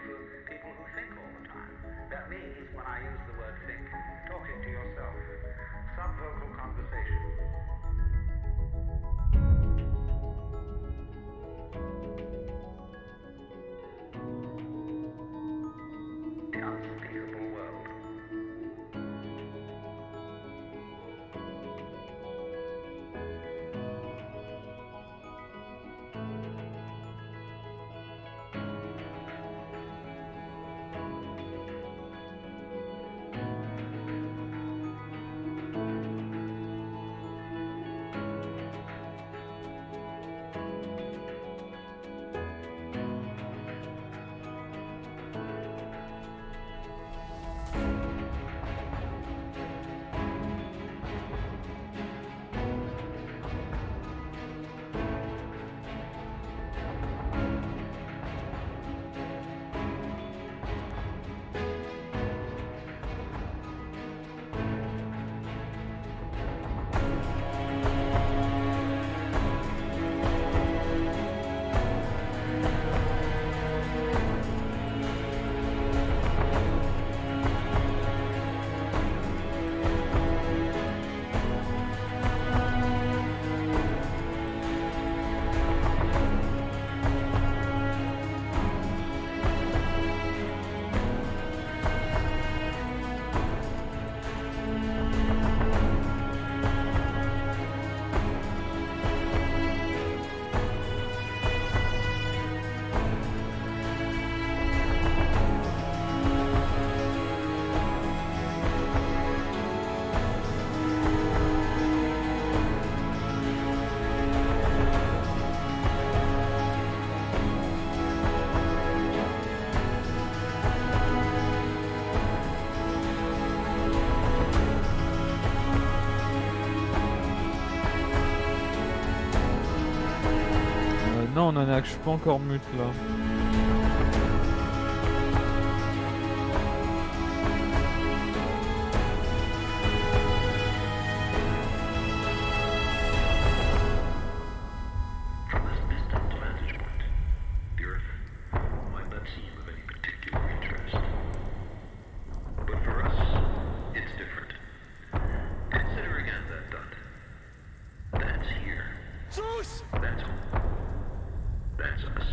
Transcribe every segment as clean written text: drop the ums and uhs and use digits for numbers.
for people who think all the time. That means, when I use the word think, talking to yourself. Subvocal conversation. The unspeakable world. Non, Nana, je suis pas encore mute là. From this distant vantage point, the Earth might not seem of any particular interest. But for us, it's different. Consider again that dot. That's here. Zeus! That's home. That's us.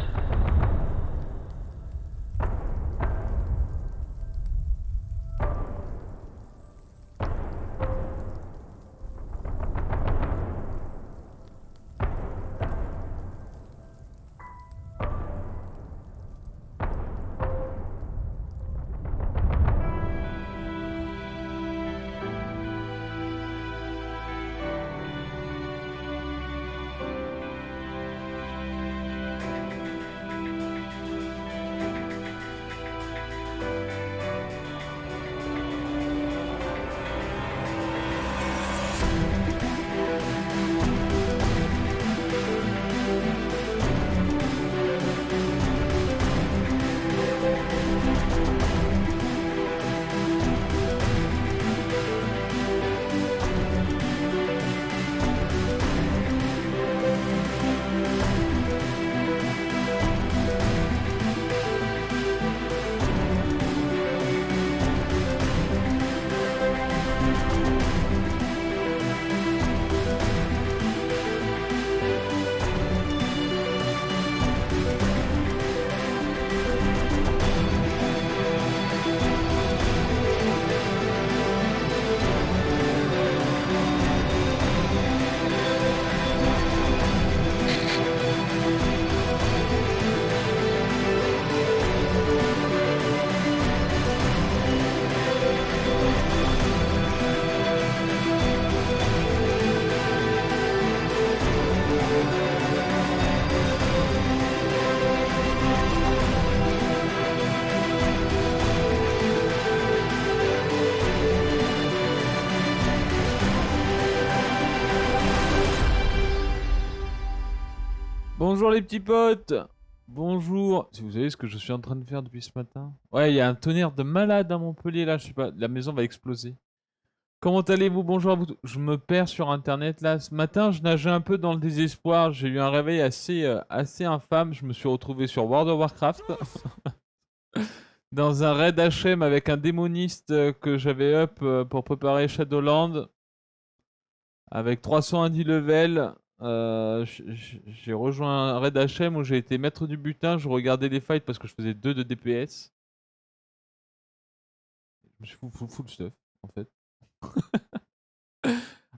Bonjour les petits potes. Bonjour. Si vous savez ce que je suis en train de faire depuis ce matin. Ouais, il y a un tonnerre de malade à Montpellier là, je sais pas, la maison va exploser. Comment allez-vous? Bonjour à vous. Je me perds sur internet là. Ce matin, je nageais un peu dans le désespoir. J'ai eu un réveil assez infâme. Je me suis retrouvé sur World of Warcraft. Dans un raid HM avec un démoniste que j'avais up pour préparer Shadowland. Avec 310 levels. J'ai rejoint un raid HM où j'ai été maître du butin. Je regardais les fights parce que je faisais 2 de DPS. Je me suis full stuff en fait.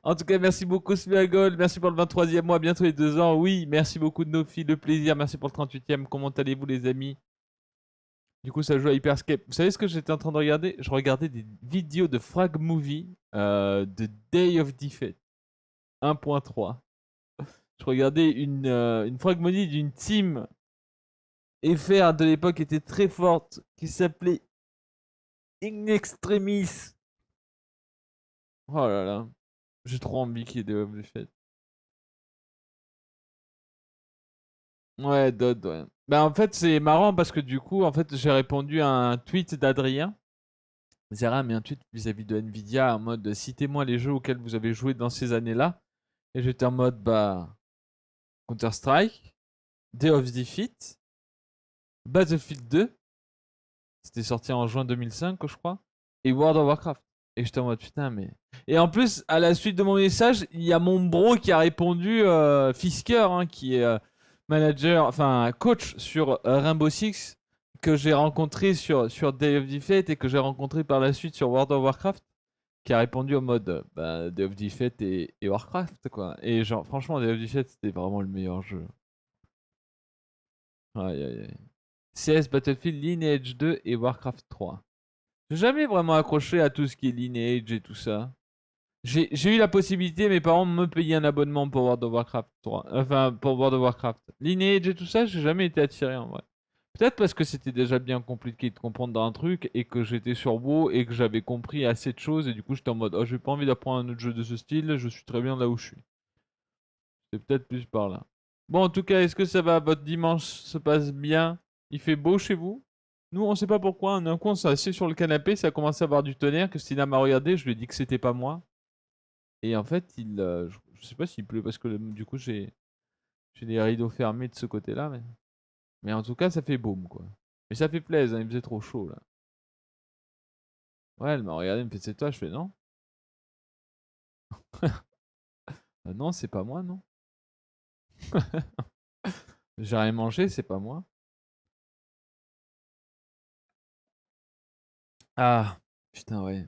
En tout cas, merci beaucoup Smeagol, merci pour le 23e mois, bientôt les 2 ans. Oui, merci beaucoup de nos filles, le plaisir, merci pour le 38e. Comment allez-vous les amis? Du coup, ça joue à Hyperscape. Vous savez ce que j'étais en train de regarder? Je regardais des vidéos de Frag Movie de Day of Defeat 1.3. Je regardais une Frag Movie d'une team FR de l'époque qui était très forte, qui s'appelait In Extremis. Oh là là. J'ai trop envie qu'il y ait des Day of Defeat. Ouais, Dodd, ouais. Bah en fait c'est marrant parce que du coup en fait j'ai répondu à un tweet d'Adrien. Zera mis un tweet vis-à-vis de Nvidia en mode citez-moi les jeux auxquels vous avez joué dans ces années-là. Et j'étais en mode bah Counter-Strike, Day of Defeat, Battlefield 2. C'était sorti en juin 2005 je crois. Et World of Warcraft. Et j'étais en mode putain mais... Et en plus à la suite de mon message il y a mon bro qui a répondu Fisker hein, qui est... manager, enfin coach sur Rainbow Six que j'ai rencontré sur Day of Defeat et que j'ai rencontré par la suite sur World of Warcraft qui a répondu en mode bah, Day of Defeat et Warcraft quoi. Et genre franchement Day of Defeat c'était vraiment le meilleur jeu. Aïe aïe aïe. CS, Battlefield, Lineage 2 et Warcraft 3. J'ai jamais vraiment accroché à tout ce qui est Lineage et tout ça. J'ai eu la possibilité, mes parents me payaient un abonnement pour World of Warcraft 3. Enfin, pour World of Warcraft. Lineage et tout ça, j'ai jamais été attiré en vrai. Peut-être parce que c'était déjà bien compliqué de comprendre dans un truc et que j'étais sur WoW et que j'avais compris assez de choses et du coup j'étais en mode oh j'ai pas envie d'apprendre un autre jeu de ce style, je suis très bien là où je suis. C'est peut-être plus par là. Bon en tout cas, est-ce que ça va? Votre dimanche se passe bien? Il fait beau chez vous? Nous on sait pas pourquoi, d'un coup on s'est assis sur le canapé, ça a commencé à avoir du tonnerre, Christina m'a regardé, je lui ai dit que c'était pas moi. Et en fait, je sais pas s'il pleut parce que du coup j'ai les rideaux fermés de ce côté-là, mais en tout cas ça fait boum quoi. Mais ça fait plaisir, hein, il faisait trop chaud là. Ouais, elle m'a regardé, elle me fait c'est toi, je fais non. Non, c'est pas moi, non. J'ai rien mangé, c'est pas moi. Ah, putain ouais.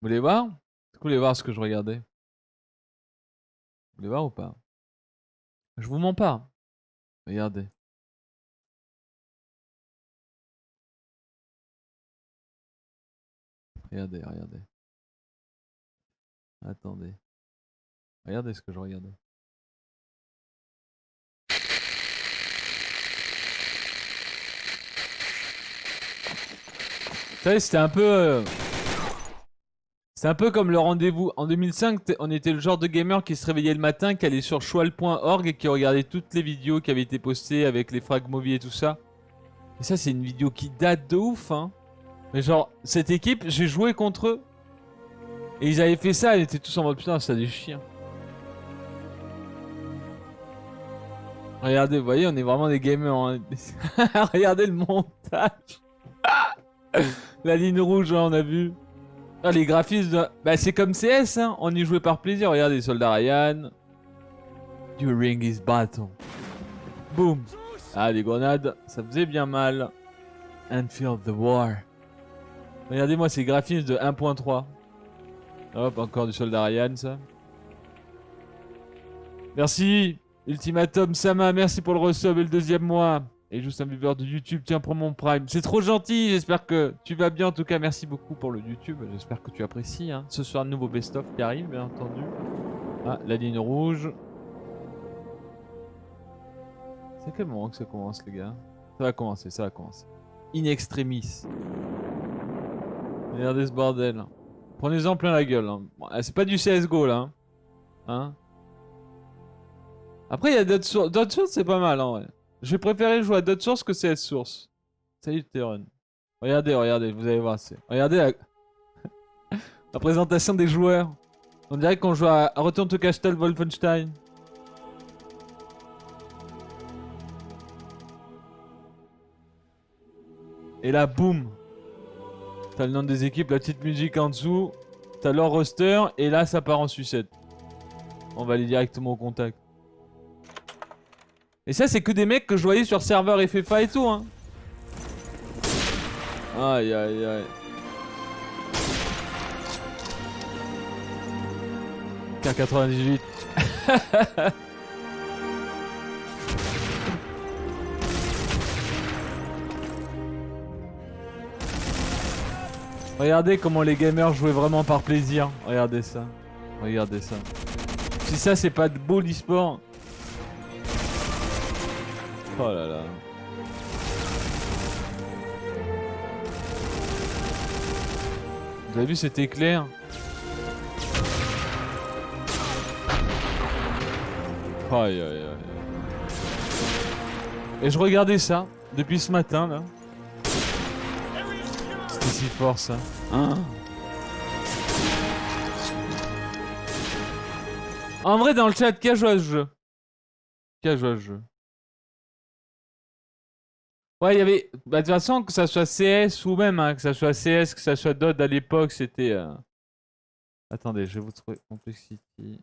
Vous voulez voir? Vous voulez voir ce que je regardais? Vous voulez voir ou pas? Je vous mens pas. Regardez. Regardez, regardez. Attendez. Regardez ce que je regardais. Vous savez, c'est un peu comme le rendez-vous. En 2005, on était le genre de gamer qui se réveillait le matin, qui allait sur choual.org et qui regardait toutes les vidéos qui avaient été postées avec les frag movies et tout ça. Et ça, c'est une vidéo qui date de ouf, hein. Mais genre, cette équipe, j'ai joué contre eux. Et ils avaient fait ça, ils étaient tous en mode putain, c'est des chiens. Regardez, vous voyez, on est vraiment des gamers. Hein. Regardez le montage. La ligne rouge, hein, on a vu. Ah, les graphismes, bah, c'est comme CS, hein. On y jouait par plaisir. Regardez, Soldat Ryan. During his battle. Boom. Ah, les grenades, ça faisait bien mal. And feel the war. Regardez-moi ces graphismes de 1.3. Hop, encore du Soldat Ryan, ça. Merci. Ultimatum Sama, merci pour le resub et le 2e mois. Et juste un viewer de YouTube, tiens pour mon Prime. C'est trop gentil, j'espère que tu vas bien. En tout cas, merci beaucoup pour le YouTube. J'espère que tu apprécies. Hein. Ce soir, un nouveau best-of qui arrive, bien entendu. Ah, la ligne rouge. C'est quel moment que ça commence, les gars? Ça va commencer, ça va commencer. In extremis. Regardez ce bordel. Prenez-en plein la gueule. Hein. Bon, c'est pas du CSGO, là. Hein, après, il y a d'autres sources. D'autres sources, c'est pas mal, en vrai. J'ai préféré jouer à d'autres sources que CS Source. Salut, Teron. Regardez, regardez, vous allez voir. Regardez la présentation des joueurs. On dirait qu'on joue à Return to Castle Wolfenstein. Et là, boum. T'as le nom des équipes, la petite musique en dessous. T'as leur roster. Et là, ça part en sucette. On va aller directement au contact. Et ça, c'est que des mecs que je voyais sur serveur FFA et tout, hein. Aïe, aïe, aïe. K98. Regardez comment les gamers jouaient vraiment par plaisir. Regardez ça. Regardez ça. Si ça, c'est pas de beau l'e-sport. Oh là là. Vous avez vu cet éclair? Aïe aïe aïe. Et je regardais ça depuis ce matin là. C'était si fort ça. Hein? En vrai dans le chat, qui a joué à ce jeu? Qui a joué à ce jeu? Ouais, il y avait... Bah, de toute façon, que ça soit CS ou même, hein, que ça soit CS, que ça soit DOD à l'époque, c'était... Attendez, je vais vous trouver Complexity.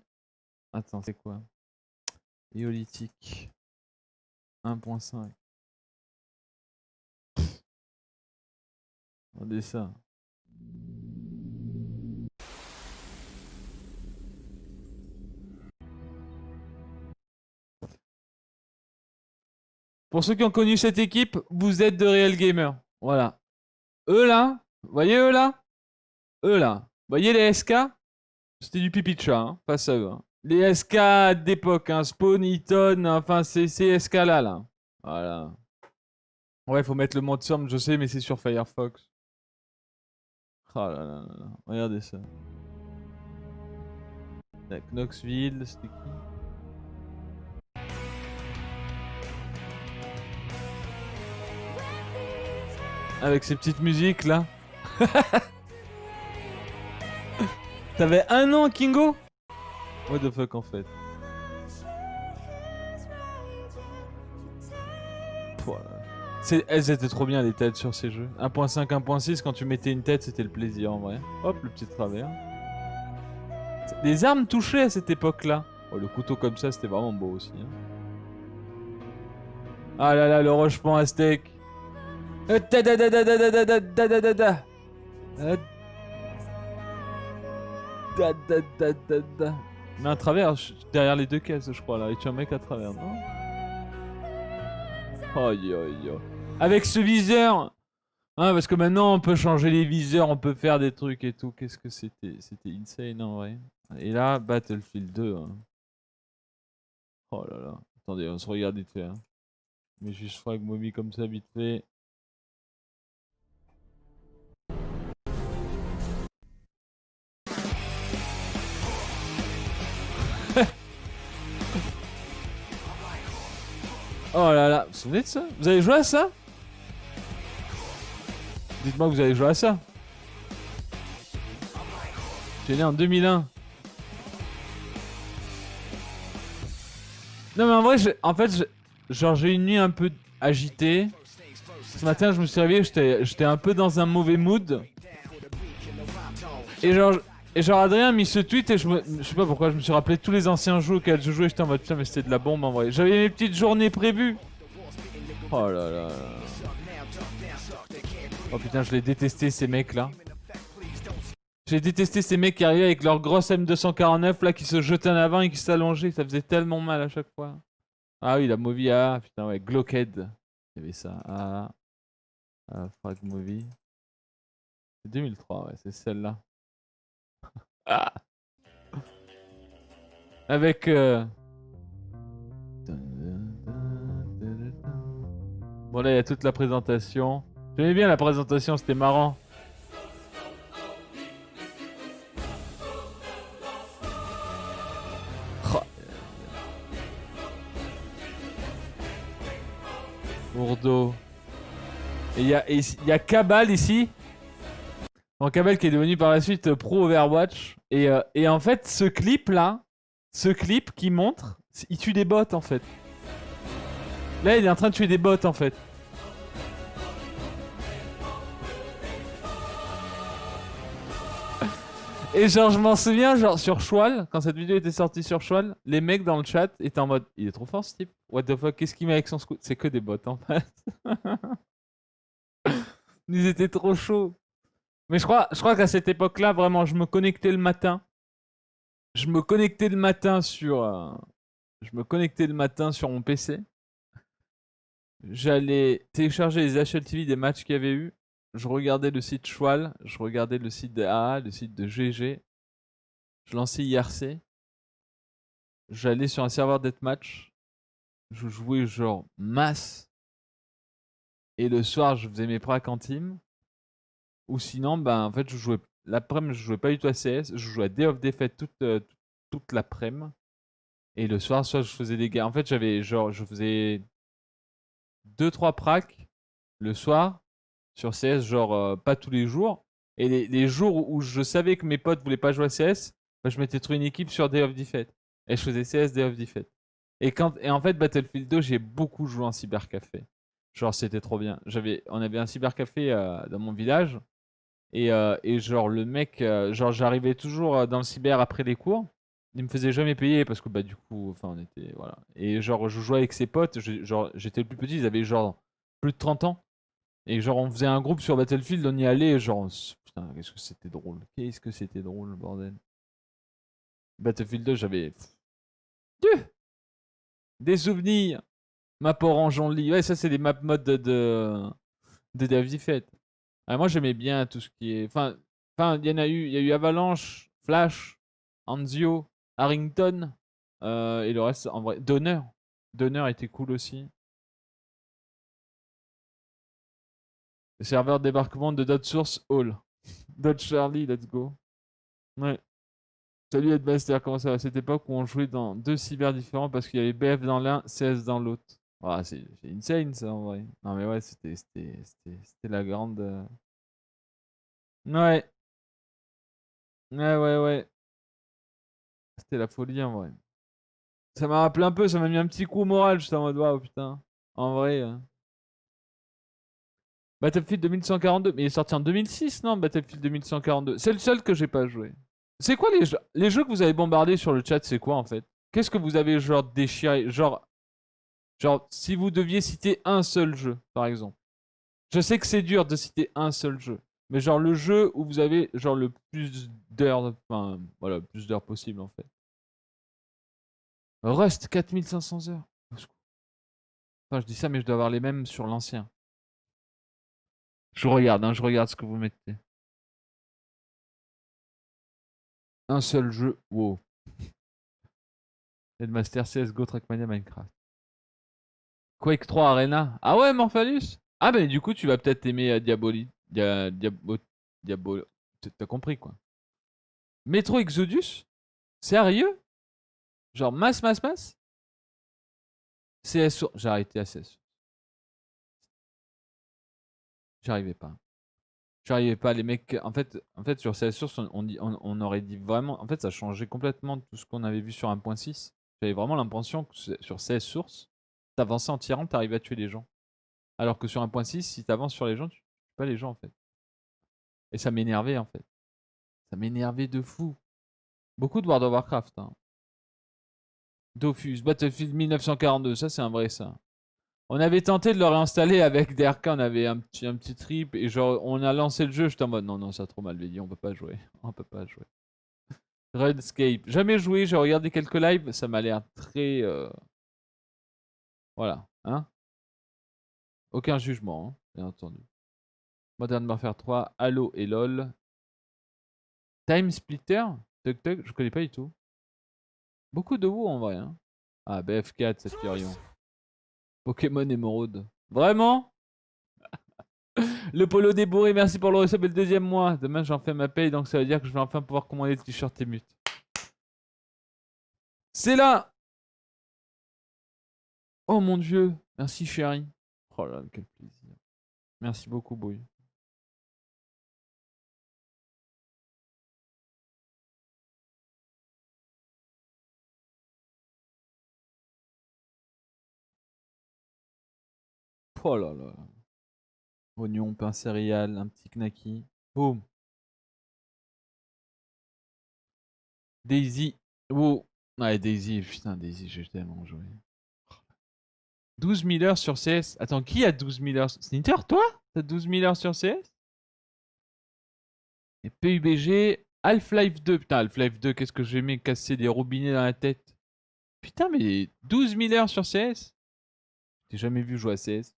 Attends, c'est quoi? Néolithique. 1.5. Regardez ça. Pour ceux qui ont connu cette équipe, vous êtes de réels gamers. Voilà. Eux là, vous voyez eux là? Eux là. Vous voyez les SK? C'était du pipi de chat, hein, pas ça eux. Hein. Les SK d'époque, hein, Spawn, Eaton, enfin c'est ces SK là. Voilà. Ouais, faut mettre le mode somme, je sais, mais c'est sur Firefox. Oh là là là là. Regardez ça. La Knoxville, c'était qui? Avec ces petites musiques là. T'avais 1 an, Kingo? What the fuck en fait? Elles étaient trop bien les têtes sur ces jeux. 1.5, 1.6, quand tu mettais une tête, c'était le plaisir en vrai. Hop, le petit travers. Les armes touchaient à cette époque-là. Oh, le couteau comme ça, c'était vraiment beau aussi. Hein. Ah là là, le rochement aztèque. Mais un travers derrière les deux caisses, je crois là. Et tu as un mec à travers, non? Aïe aïe aïe. Avec ce viseur, hein, parce que maintenant on peut changer les viseurs, on peut faire des trucs et tout. Qu'est-ce que c'était? C'était insane en vrai. Et là, Battlefield 2. Hein. Oh là là. Attendez, on se regarde vite fait. Hein. Mais juste frag mommy comme ça vite fait. Oh là là, vous vous souvenez de ça? Vous avez joué à ça? Dites-moi que vous avez joué à ça. J'ai né en 2001. Non mais en vrai, genre j'ai une nuit un peu agitée. Ce matin, je me suis réveillé, j'étais un peu dans un mauvais mood. Et genre Adrien a mis ce tweet et je sais pas pourquoi je me suis rappelé tous les anciens jeux auxquels je jouais. J'étais en mode putain mais c'était de la bombe en vrai. J'avais mes petites journées prévues. Oh là là. Oh putain je l'ai détesté ces mecs là. J'ai détesté ces mecs qui arrivaient avec leur grosse M249 là qui se jetaient en avant et qui s'allongeaient. Ça faisait tellement mal à chaque fois. Ah oui la movie ah putain ouais Glockhead. Il y avait ça. Ah Frag Movie. C'est 2003 ouais c'est celle-là. Ah. Avec bon là il y a toute la présentation. J'aimais bien la présentation, c'était marrant. Oh. Bourdeau. Et il y a Cabal ici. Bon, Cabal qui est devenu par la suite pro Overwatch. Et en fait, ce clip là, ce clip qui montre, il tue des bots en fait. Là, il est en train de tuer des bots en fait. Et genre, je m'en souviens, genre sur Schwal, quand cette vidéo était sortie sur Schwal, les mecs dans le chat étaient en mode il est trop fort ce type. What the fuck, qu'est-ce qu'il met avec son scout? C'est que des bots en fait. Ils étaient trop chauds. Mais je crois qu'à cette époque-là, vraiment, je me connectais le matin. Je me connectais le matin sur. Je me connectais le matin sur mon PC. J'allais télécharger les HLTV des matchs qu'il y avait eu. Je regardais le site Schwal, je regardais le site de AA, le site de GG. Je lançais IRC. J'allais sur un serveur deathmatch. Je jouais genre masse. Et le soir, je faisais mes pracs en team. Ou sinon, ben, en fait, je jouais. L'après-midi, je jouais pas du tout à CS. Je jouais à Day of Defeat toute l'après-midi. Et le soir, soit je faisais des gars. En fait, j'avais genre, je faisais 2-3 pracs le soir sur CS, genre pas tous les jours. Et les jours où je savais que mes potes voulaient pas jouer à CS, bah, je m'étais trouvé une équipe sur Day of Defeat. Et je faisais CS Day of Defeat. Et en fait, Battlefield 2, j'ai beaucoup joué en cybercafé. Genre, c'était trop bien. On avait un cybercafé dans mon village. Et genre, le mec, genre, j'arrivais toujours dans le cyber après les cours. Il me faisait jamais payer parce que, bah, du coup, enfin, on était. Voilà. Et genre, je jouais avec ses potes. Genre, j'étais le plus petit, ils avaient genre plus de 30 ans. Et genre, on faisait un groupe sur Battlefield, on y allait, genre, putain, qu'est-ce que c'était drôle. Qu'est-ce que c'était drôle, bordel. Battlefield 2, j'avais. Dieu, des souvenirs. Map orange only. Ouais, ça, c'est des maps mode de David Fett. Ah, moi, j'aimais bien tout ce qui est. Enfin, il y en a eu. Il y a eu Avalanche, Flash, Anzio, Harrington. Et le reste, en vrai. Donner. Donner était cool aussi. Le serveur de débarquement de Dot Source Hall. Dot Charlie, let's go. Ouais. Salut Headmaster, comment ça va? À cette époque où on jouait dans deux cyber différents parce qu'il y avait BF dans l'un, CS dans l'autre. Ah, c'est insane ça en vrai. Non mais ouais, c'était la grande. Ouais, ouais. C'était la folie en vrai. Ça m'a rappelé un peu, ça m'a mis un petit coup au moral, j'étais en mode waouh putain. En vrai. Battlefield 2142, mais il est sorti en 2006, non? Battlefield 2142. C'est le seul que j'ai pas joué. C'est quoi les jeux que vous avez bombardés sur le chat, c'est quoi en fait? Qu'est-ce que vous avez genre déchiré? Genre, si vous deviez citer un seul jeu, par exemple. Je sais que c'est dur de citer un seul jeu. Mais genre le jeu où vous avez genre le plus d'heures, enfin voilà, plus d'heures possible en fait. Rust, 4500 heures. Enfin, je dis ça, mais je dois avoir les mêmes sur l'ancien. Je regarde ce que vous mettez. Un seul jeu, wow. Headmaster CSGO, Trackmania, Minecraft. Quake 3 Arena. Ah ouais, Morphalus? Ah bah du coup, tu vas peut-être aimer Diaboli. Diabolo. T'as compris quoi. Metro Exodus? Sérieux? Genre masse? CS. J'ai arrêté à CS. J'arrivais pas. J'arrivais pas. Les mecs. En fait sur CS Source, on aurait dit vraiment. En fait, ça changeait complètement tout ce qu'on avait vu sur 1.6. J'avais vraiment l'impression que sur CS Source, t'avançais en tirant, t'arrivais à tuer les gens. Alors que sur 1.6, si t'avances sur les gens, tu tues pas les gens en fait. Et ça m'énervait en fait. Ça m'énervait de fou. Beaucoup de World of Warcraft. Hein. Dofus, Battlefield 1942, ça c'est un vrai ça. On avait tenté de le réinstaller avec DRK, on avait un petit trip et genre on a lancé le jeu, j'étais en mode non, ça a trop mal vieilli, on peut pas jouer. On peut pas jouer. Redscape, jamais joué, j'ai regardé quelques lives, ça m'a l'air très. Voilà, hein. Aucun jugement, hein, bien entendu. Modern Warfare 3, Halo et LOL. Time Splitter, Tug, je connais pas du tout. Beaucoup de WoW en vrai. Hein. Ah, BF4, c'est Furion. Pokémon Emerald. Vraiment? Le polo débourré, merci pour le resub et le deuxième mois. Demain, j'en fais ma paye, donc ça veut dire que je vais enfin pouvoir commander le t-shirt émute. C'est là! Oh mon dieu, merci chérie. Oh là, quel plaisir. Merci beaucoup, Bouille. Oh là là. Oignon, pain céréales, un petit knacky. Boum. Daisy. Oh. Ouais, Daisy, putain, Daisy, j'ai tellement joué. 12 000 heures sur CS. Attends, qui a 12 000 heures? Snitter, toi? T'as 12 000 heures sur CS? Et PUBG, Half-Life 2. Putain, Half-Life 2, qu'est-ce que j'aimais casser des robinets dans la tête. Putain, mais 12 000 heures sur CS? J'ai jamais vu jouer à CS.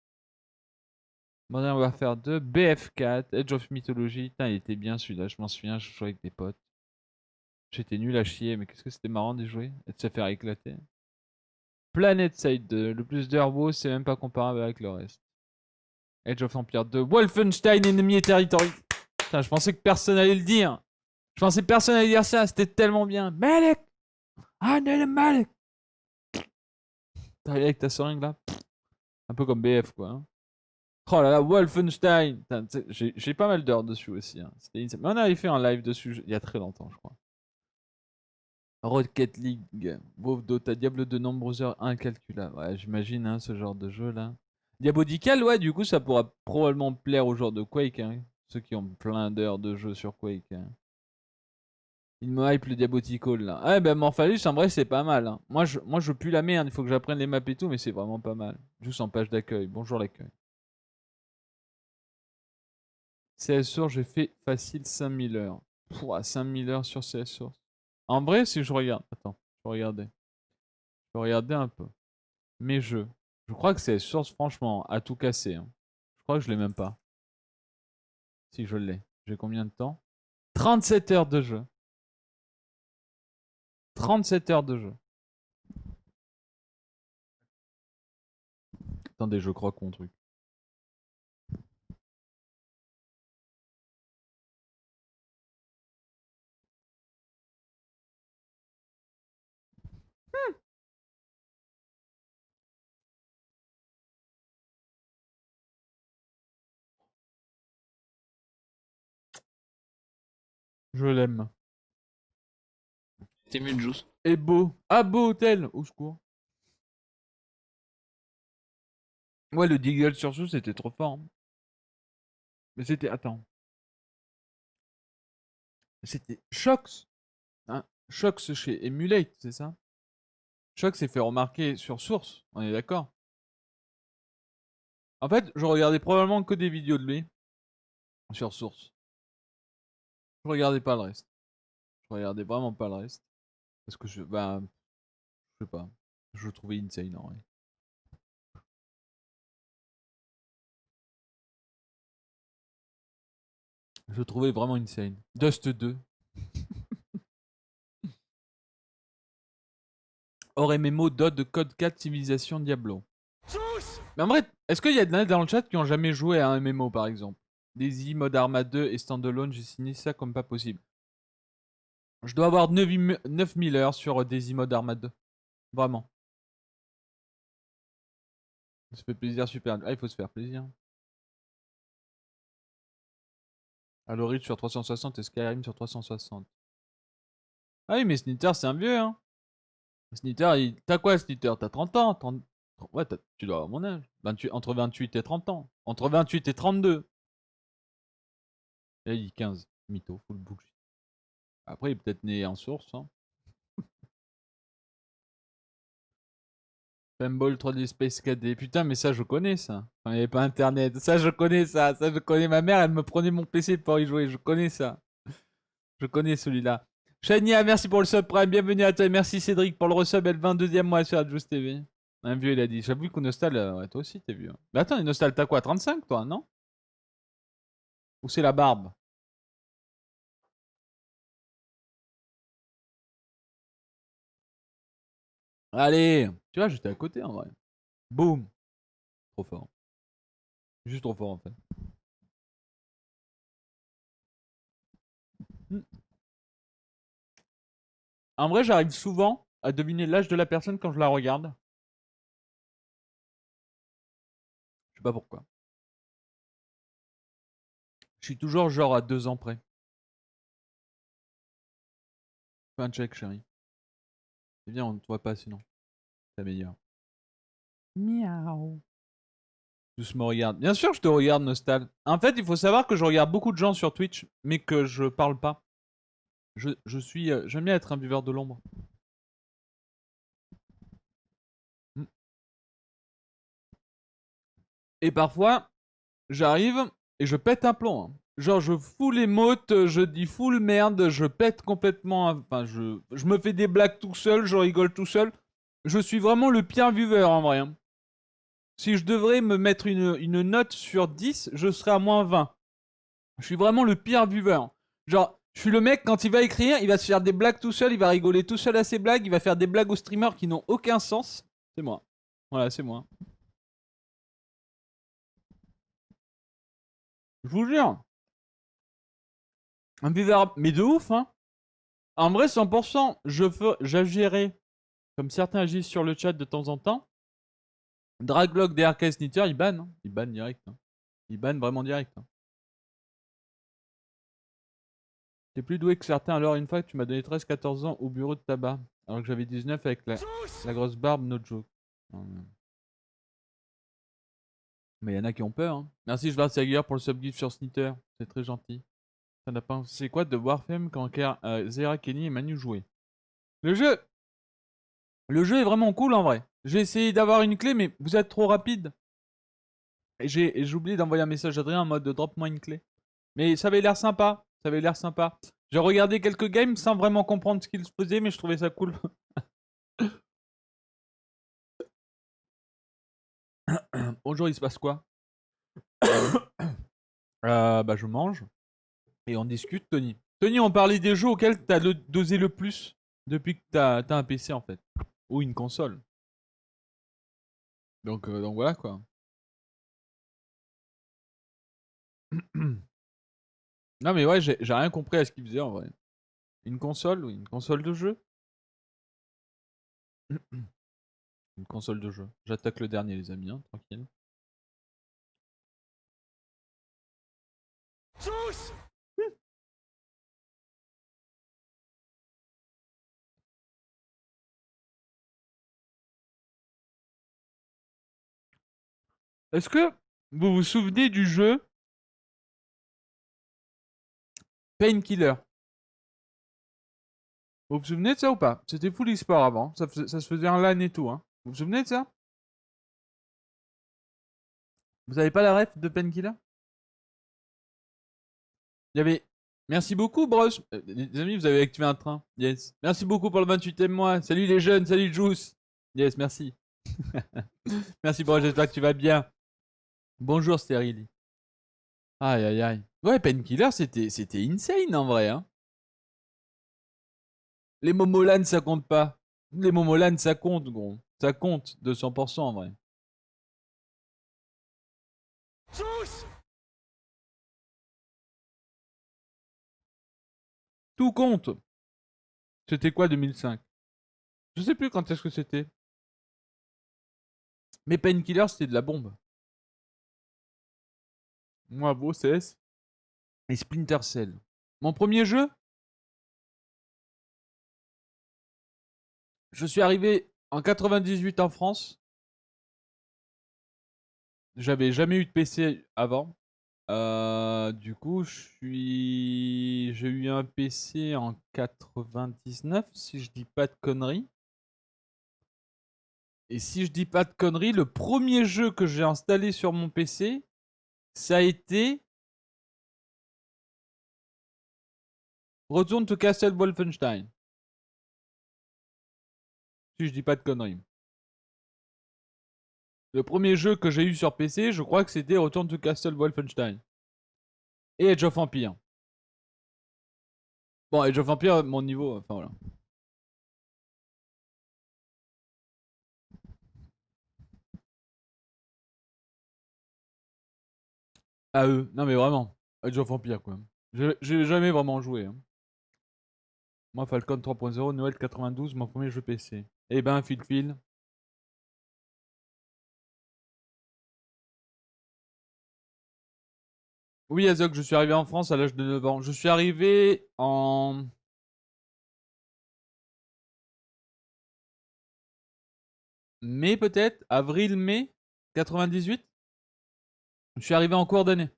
Modern Warfare 2, BF4, Edge of Mythology. Putain, il était bien celui-là, je m'en souviens, je jouais avec des potes. J'étais nul à chier, mais qu'est-ce que c'était marrant d'y jouer et de se faire éclater. Planet Side 2, le plus d'Herbo, c'est même pas comparable avec le reste. Age of Empire 2, Wolfenstein Enemy Territory. Putain, je pensais que personne allait le dire. Je pensais que personne allait dire ça, c'était tellement bien. Malek! Ah, non, le Malek! T'arrives avec ta seringue là? Un peu comme BF quoi. Hein. Oh là là, Wolfenstein! J'ai pas mal d'heures dessus aussi. Hein. Mais on avait fait un live dessus il y a très longtemps, je crois. Rocket League, WoW, Dota, Diablo de nombreuses heures incalculables. Ouais, j'imagine hein, ce genre de jeu là. Diabolical, ouais, du coup, ça pourra probablement plaire aux joueurs de Quake. Hein. Ceux qui ont plein d'heures de jeu sur Quake. Hein. Il me hype le Diabotical là. Ah, ben Morphalus, en vrai, c'est pas mal. Hein. Moi, je pue la merde. Il faut que j'apprenne les maps et tout, mais c'est vraiment pas mal. Juste en page d'accueil. Bonjour l'accueil. CS Source, j'ai fait facile 5000 heures. Pouah, 5000 heures sur CS Source. En vrai, si je regarde. Attends, je vais regarder. Je vais regarder un peu. Mes jeux. Je crois que CS Source, franchement, a tout cassé. Hein. Je crois que je l'ai même pas. Si je l'ai. J'ai combien de temps? 37 heures de jeu. 37 heures de jeu. Attendez, je crois qu'on truc. Je l'aime. T'es mieux de juice. Et beau. Ah, beau hôtel. Au secours. Ouais, le Deagle sur sous, c'était trop fort. Hein. Mais c'était. Attends. C'était Shox. Hein Shox chez Emulate, c'est ça? Shox s'est fait remarquer sur Source, on est d'accord? En fait, je regardais probablement que des vidéos de lui sur Source. Je regardais pas le reste. Je regardais vraiment pas le reste. Parce que je. Bah. Je sais pas. Je le trouvais insane en vrai. Je le trouvais vraiment insane. Dust 2. Or MMO, Dot, Code 4, Civilisation, Diablo. Mais en vrai, est-ce qu'il y a de dans le chat qui ont jamais joué à un MMO par exemple? Daisy, Mode Arma 2 et Standalone, j'ai signé ça comme pas possible. Je dois avoir 9000 heures sur Daisy Mode Arma 2. Vraiment. Ça fait plaisir, super. Ah, il faut se faire plaisir. Halo Reach sur 360 et Skyrim sur 360. Ah oui, mais Snitter, c'est un vieux, hein. Snitter, t'as quoi, Snitter? T'as 30 ans 30... Ouais, tu dois avoir mon âge. Entre 28 et 30 ans. Entre 28 et 32. Et il dit 15. Mytho, full bullshit. Après, il est peut-être né en source, hein. Pinball 3D Space KD. Putain, mais ça, je connais ça. Enfin, il n'y avait pas internet. Ça, je connais ça. Ça, je connais. Ma mère, elle me prenait mon PC pour y jouer. Je connais ça. Je connais celui-là. Shania, merci pour le sub prime. Bienvenue à toi. Et merci Cédric pour le resub et le 22e mois sur Adjust TV. Un vieux, il a dit. J'avoue que Nostal, ouais, toi aussi, t'es vieux. Mais attends, Nostal, t'as quoi? 35, toi, non? Ou c'est la barbe? Allez! Tu vois, j'étais à côté en vrai. Boum! Trop fort. Juste trop fort en fait. En vrai, j'arrive souvent à deviner l'âge de la personne quand je la regarde. Je sais pas pourquoi. Je suis toujours genre à 2 ans près. Fais un check, chérie. C'est bien, on ne te voit pas sinon. C'est meilleur. Miaou. Tous me regardent. Bien sûr, je te regarde, Nostal. En fait, il faut savoir que je regarde beaucoup de gens sur Twitch, mais que je parle pas. J'aime bien être un buveur de l'ombre. Mm. Et parfois, j'arrive et je pète un plomb, hein. Genre, je fous les mottes, je dis full merde, je pète complètement. Enfin, je me fais des blagues tout seul, je rigole tout seul. Je suis vraiment le pire viveur en vrai, hein. Si je devrais me mettre une note sur 10, je serais à moins 20. Je suis vraiment le pire viveur. Genre, je suis le mec, quand il va écrire, il va se faire des blagues tout seul, il va rigoler tout seul à ses blagues, il va faire des blagues aux streamers qui n'ont aucun sens. C'est moi. Voilà, c'est moi. Je vous jure. Un buveur, mais de ouf, hein. En vrai, 100%, j'agirais, comme certains agissent sur le chat de temps en temps. Draglog, DRK, Snitter, ils bannent, hein. Ils bannent direct, hein. Ils bannent vraiment direct, hein. T'es plus doué que certains, alors une fois que tu m'as donné 13-14 ans au bureau de tabac, alors que j'avais 19 avec la grosse barbe, no joke. Mais il y en a qui ont peur, hein. Merci, je vais Saguier pour le subgift sur Snitter, c'est très gentil. Ça n'a pas... C'est quoi de Warframe quand Zera, Kenny et Manu jouaient? Le jeu est vraiment cool en vrai. J'ai essayé d'avoir une clé, mais vous êtes trop rapide. Et j'ai oublié d'envoyer un message à Adrien en mode drop-moi une clé. Mais ça avait l'air sympa. Ça avait l'air sympa. J'ai regardé quelques games sans vraiment comprendre ce qu'il se faisait, mais je trouvais ça cool. Bonjour, il se passe quoi? Bah je mange. Et on discute, Tony. Tony, on parlait des jeux auxquels t'as dosé le plus depuis que t'as un PC en fait. Ou une console. Donc voilà quoi. Non mais ouais, j'ai rien compris à ce qu'il faisait en vrai. Une console ou une console de jeu? Une console de jeu. J'attaque le dernier les amis, hein, tranquille. Est-ce que vous vous souvenez du jeu Painkiller? Vous vous souvenez de ça ou pas? C'était full e-sport avant, ça se faisait en LAN et tout, hein. Vous vous souvenez de ça? Vous avez pas la ref de Painkiller? Il y avait... Merci beaucoup, Bros. Les amis, vous avez activé un train. Yes. Merci beaucoup pour le 28e mois. Salut les jeunes, salut Juice. Yes, merci. Merci, Bros, j'espère que tu vas bien. Bonjour, Stérile. Aïe, aïe, aïe. Ouais, Painkiller, c'était insane en vrai, hein. Les Momolan, ça compte pas. Les Momolan, ça compte, gros. Ça compte, 200% en vrai. Tout compte. C'était quoi 2005? Je sais plus quand est-ce que c'était. Mais Painkiller, c'était de la bombe. Moi, beau CS. Et Splinter Cell. Mon premier jeu? Je suis arrivé en 98 en France. J'avais jamais eu de PC avant. Du coup, j'ai eu un PC en 99, si je dis pas de conneries. Et si je dis pas de conneries, le premier jeu que j'ai installé sur mon PC, ça a été Return to Castle Wolfenstein. Si je dis pas de conneries. Le premier jeu que j'ai eu sur PC, je crois que c'était Return to Castle Wolfenstein. Et Age of Empire. Bon, Age of Empire, mon niveau, enfin voilà. À eux. Non mais vraiment. Age of Empire quoi. J'ai jamais vraiment joué, hein. Moi, Falcon 3.0, Noël 92, mon premier jeu PC. Eh ben, Phil. Oui, Azok, je suis arrivé en France à l'âge de 9 ans. Je suis arrivé en... mai peut-être? Avril-mai 98? Je suis arrivé en cours d'année.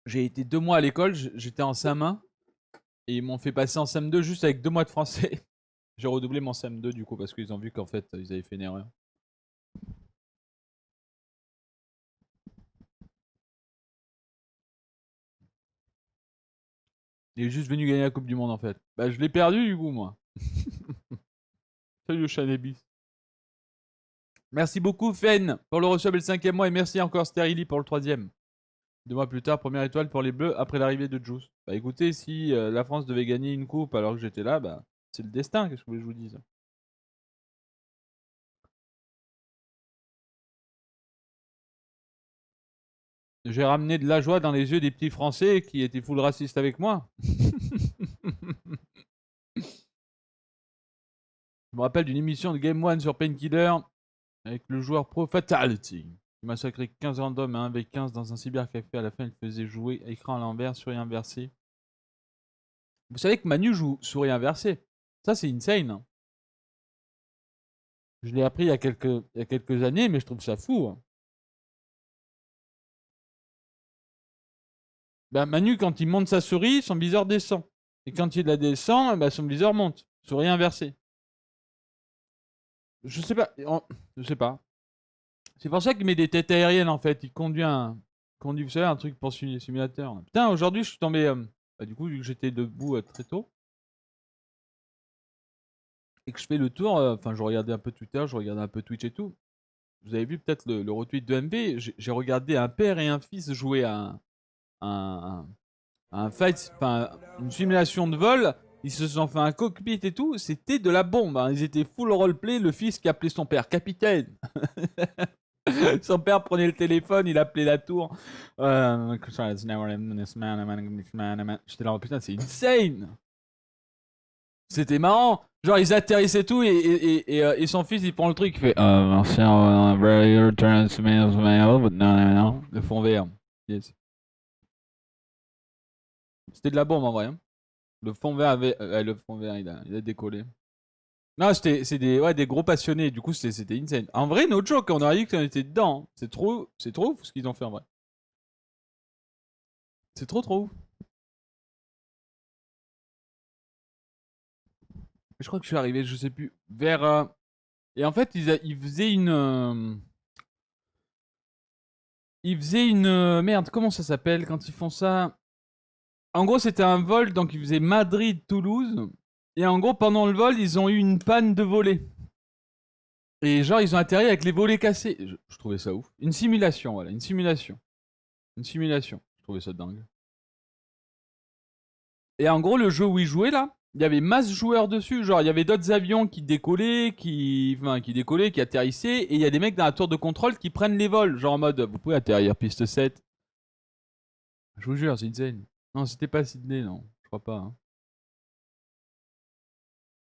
J'ai été 2 mois à l'école, j'étais en CM1 et ils m'ont fait passer en CM2 juste avec 2 mois de français. J'ai redoublé mon CM2 du coup parce qu'ils ont vu qu'en fait ils avaient fait une erreur. Il est juste venu gagner la Coupe du Monde en fait. Bah je l'ai perdu du coup moi. Salut le Chanébis. Merci beaucoup Fen pour le resub et le 5e mois et merci encore Sterili pour le 3e. 2 mois plus tard, première étoile pour les Bleus après l'arrivée de Juice. Bah écoutez, si la France devait gagner une coupe alors que j'étais là, bah c'est le destin, qu'est-ce que vous voulez que je vous dise. J'ai ramené de la joie dans les yeux des petits Français qui étaient full racistes avec moi. Je me rappelle d'une émission de Game One sur Painkiller avec le joueur pro Fatality. Il massacrait 15 randoms à 1v15 dans un cybercafé. À la fin, il faisait jouer écran à l'envers, souris inversée. Vous savez que Manu joue souris inversée. Ça, c'est insane. Hein. Je l'ai appris il y a quelques années, mais je trouve ça fou. Hein. Bah, Manu, quand il monte sa souris, son viseur descend. Et quand il la descend, bah, son viseur monte. Souris inversée. Je sais pas. Je sais pas. C'est pour ça qu'il met des têtes aériennes en fait. Il conduit vous savez, un truc pour simulateur. Putain, aujourd'hui je suis tombé. Bah, du coup, vu que j'étais debout très tôt et que je fais le tour, enfin, je regardais un peu Twitter, je regardais un peu Twitch et tout. Vous avez vu peut-être le retweet de MV. J'ai regardé un père et un fils jouer à un fight, enfin, une simulation de vol. Ils se sont fait un cockpit et tout. C'était de la bombe. Hein. Ils étaient full roleplay. Le fils qui appelait son père capitaine. Son père prenait le téléphone, il appelait la tour. J'étais là, oh, putain, c'est insane. C'était marrant. Genre, ils atterrissaient tout et son fils, il prend le truc, il fait le fond vert. Yes. C'était de la bombe en vrai. Hein. Le fond vert le fond vert, il a décollé. Non, c'est des gros passionnés. Du coup, c'était insane. En vrai, no joke, on aurait dit qu'on était dedans. Hein. C'est trop ouf ce qu'ils ont fait en vrai. C'est trop ouf. Je crois que je suis arrivé, je sais plus, vers. Et en fait, ils faisaient une. Ils faisaient une. Merde, comment ça s'appelle quand ils font ça? En gros, c'était un vol, donc ils faisaient Madrid-Toulouse. Et en gros, pendant le vol, ils ont eu une panne de volets. Et genre, ils ont atterri avec les volets cassés. Je trouvais ça ouf. Une simulation, voilà, une simulation. Une simulation. Je trouvais ça dingue. Et en gros, le jeu où ils jouaient là, il y avait masse joueurs dessus. Genre, il y avait d'autres avions qui décollaient, qui atterrissaient. Et il y a des mecs dans la tour de contrôle qui prennent les vols. Genre en mode, vous pouvez atterrir piste 7. Je vous jure, c'est insane. Non, c'était pas Sydney, non. Je crois pas. Hein.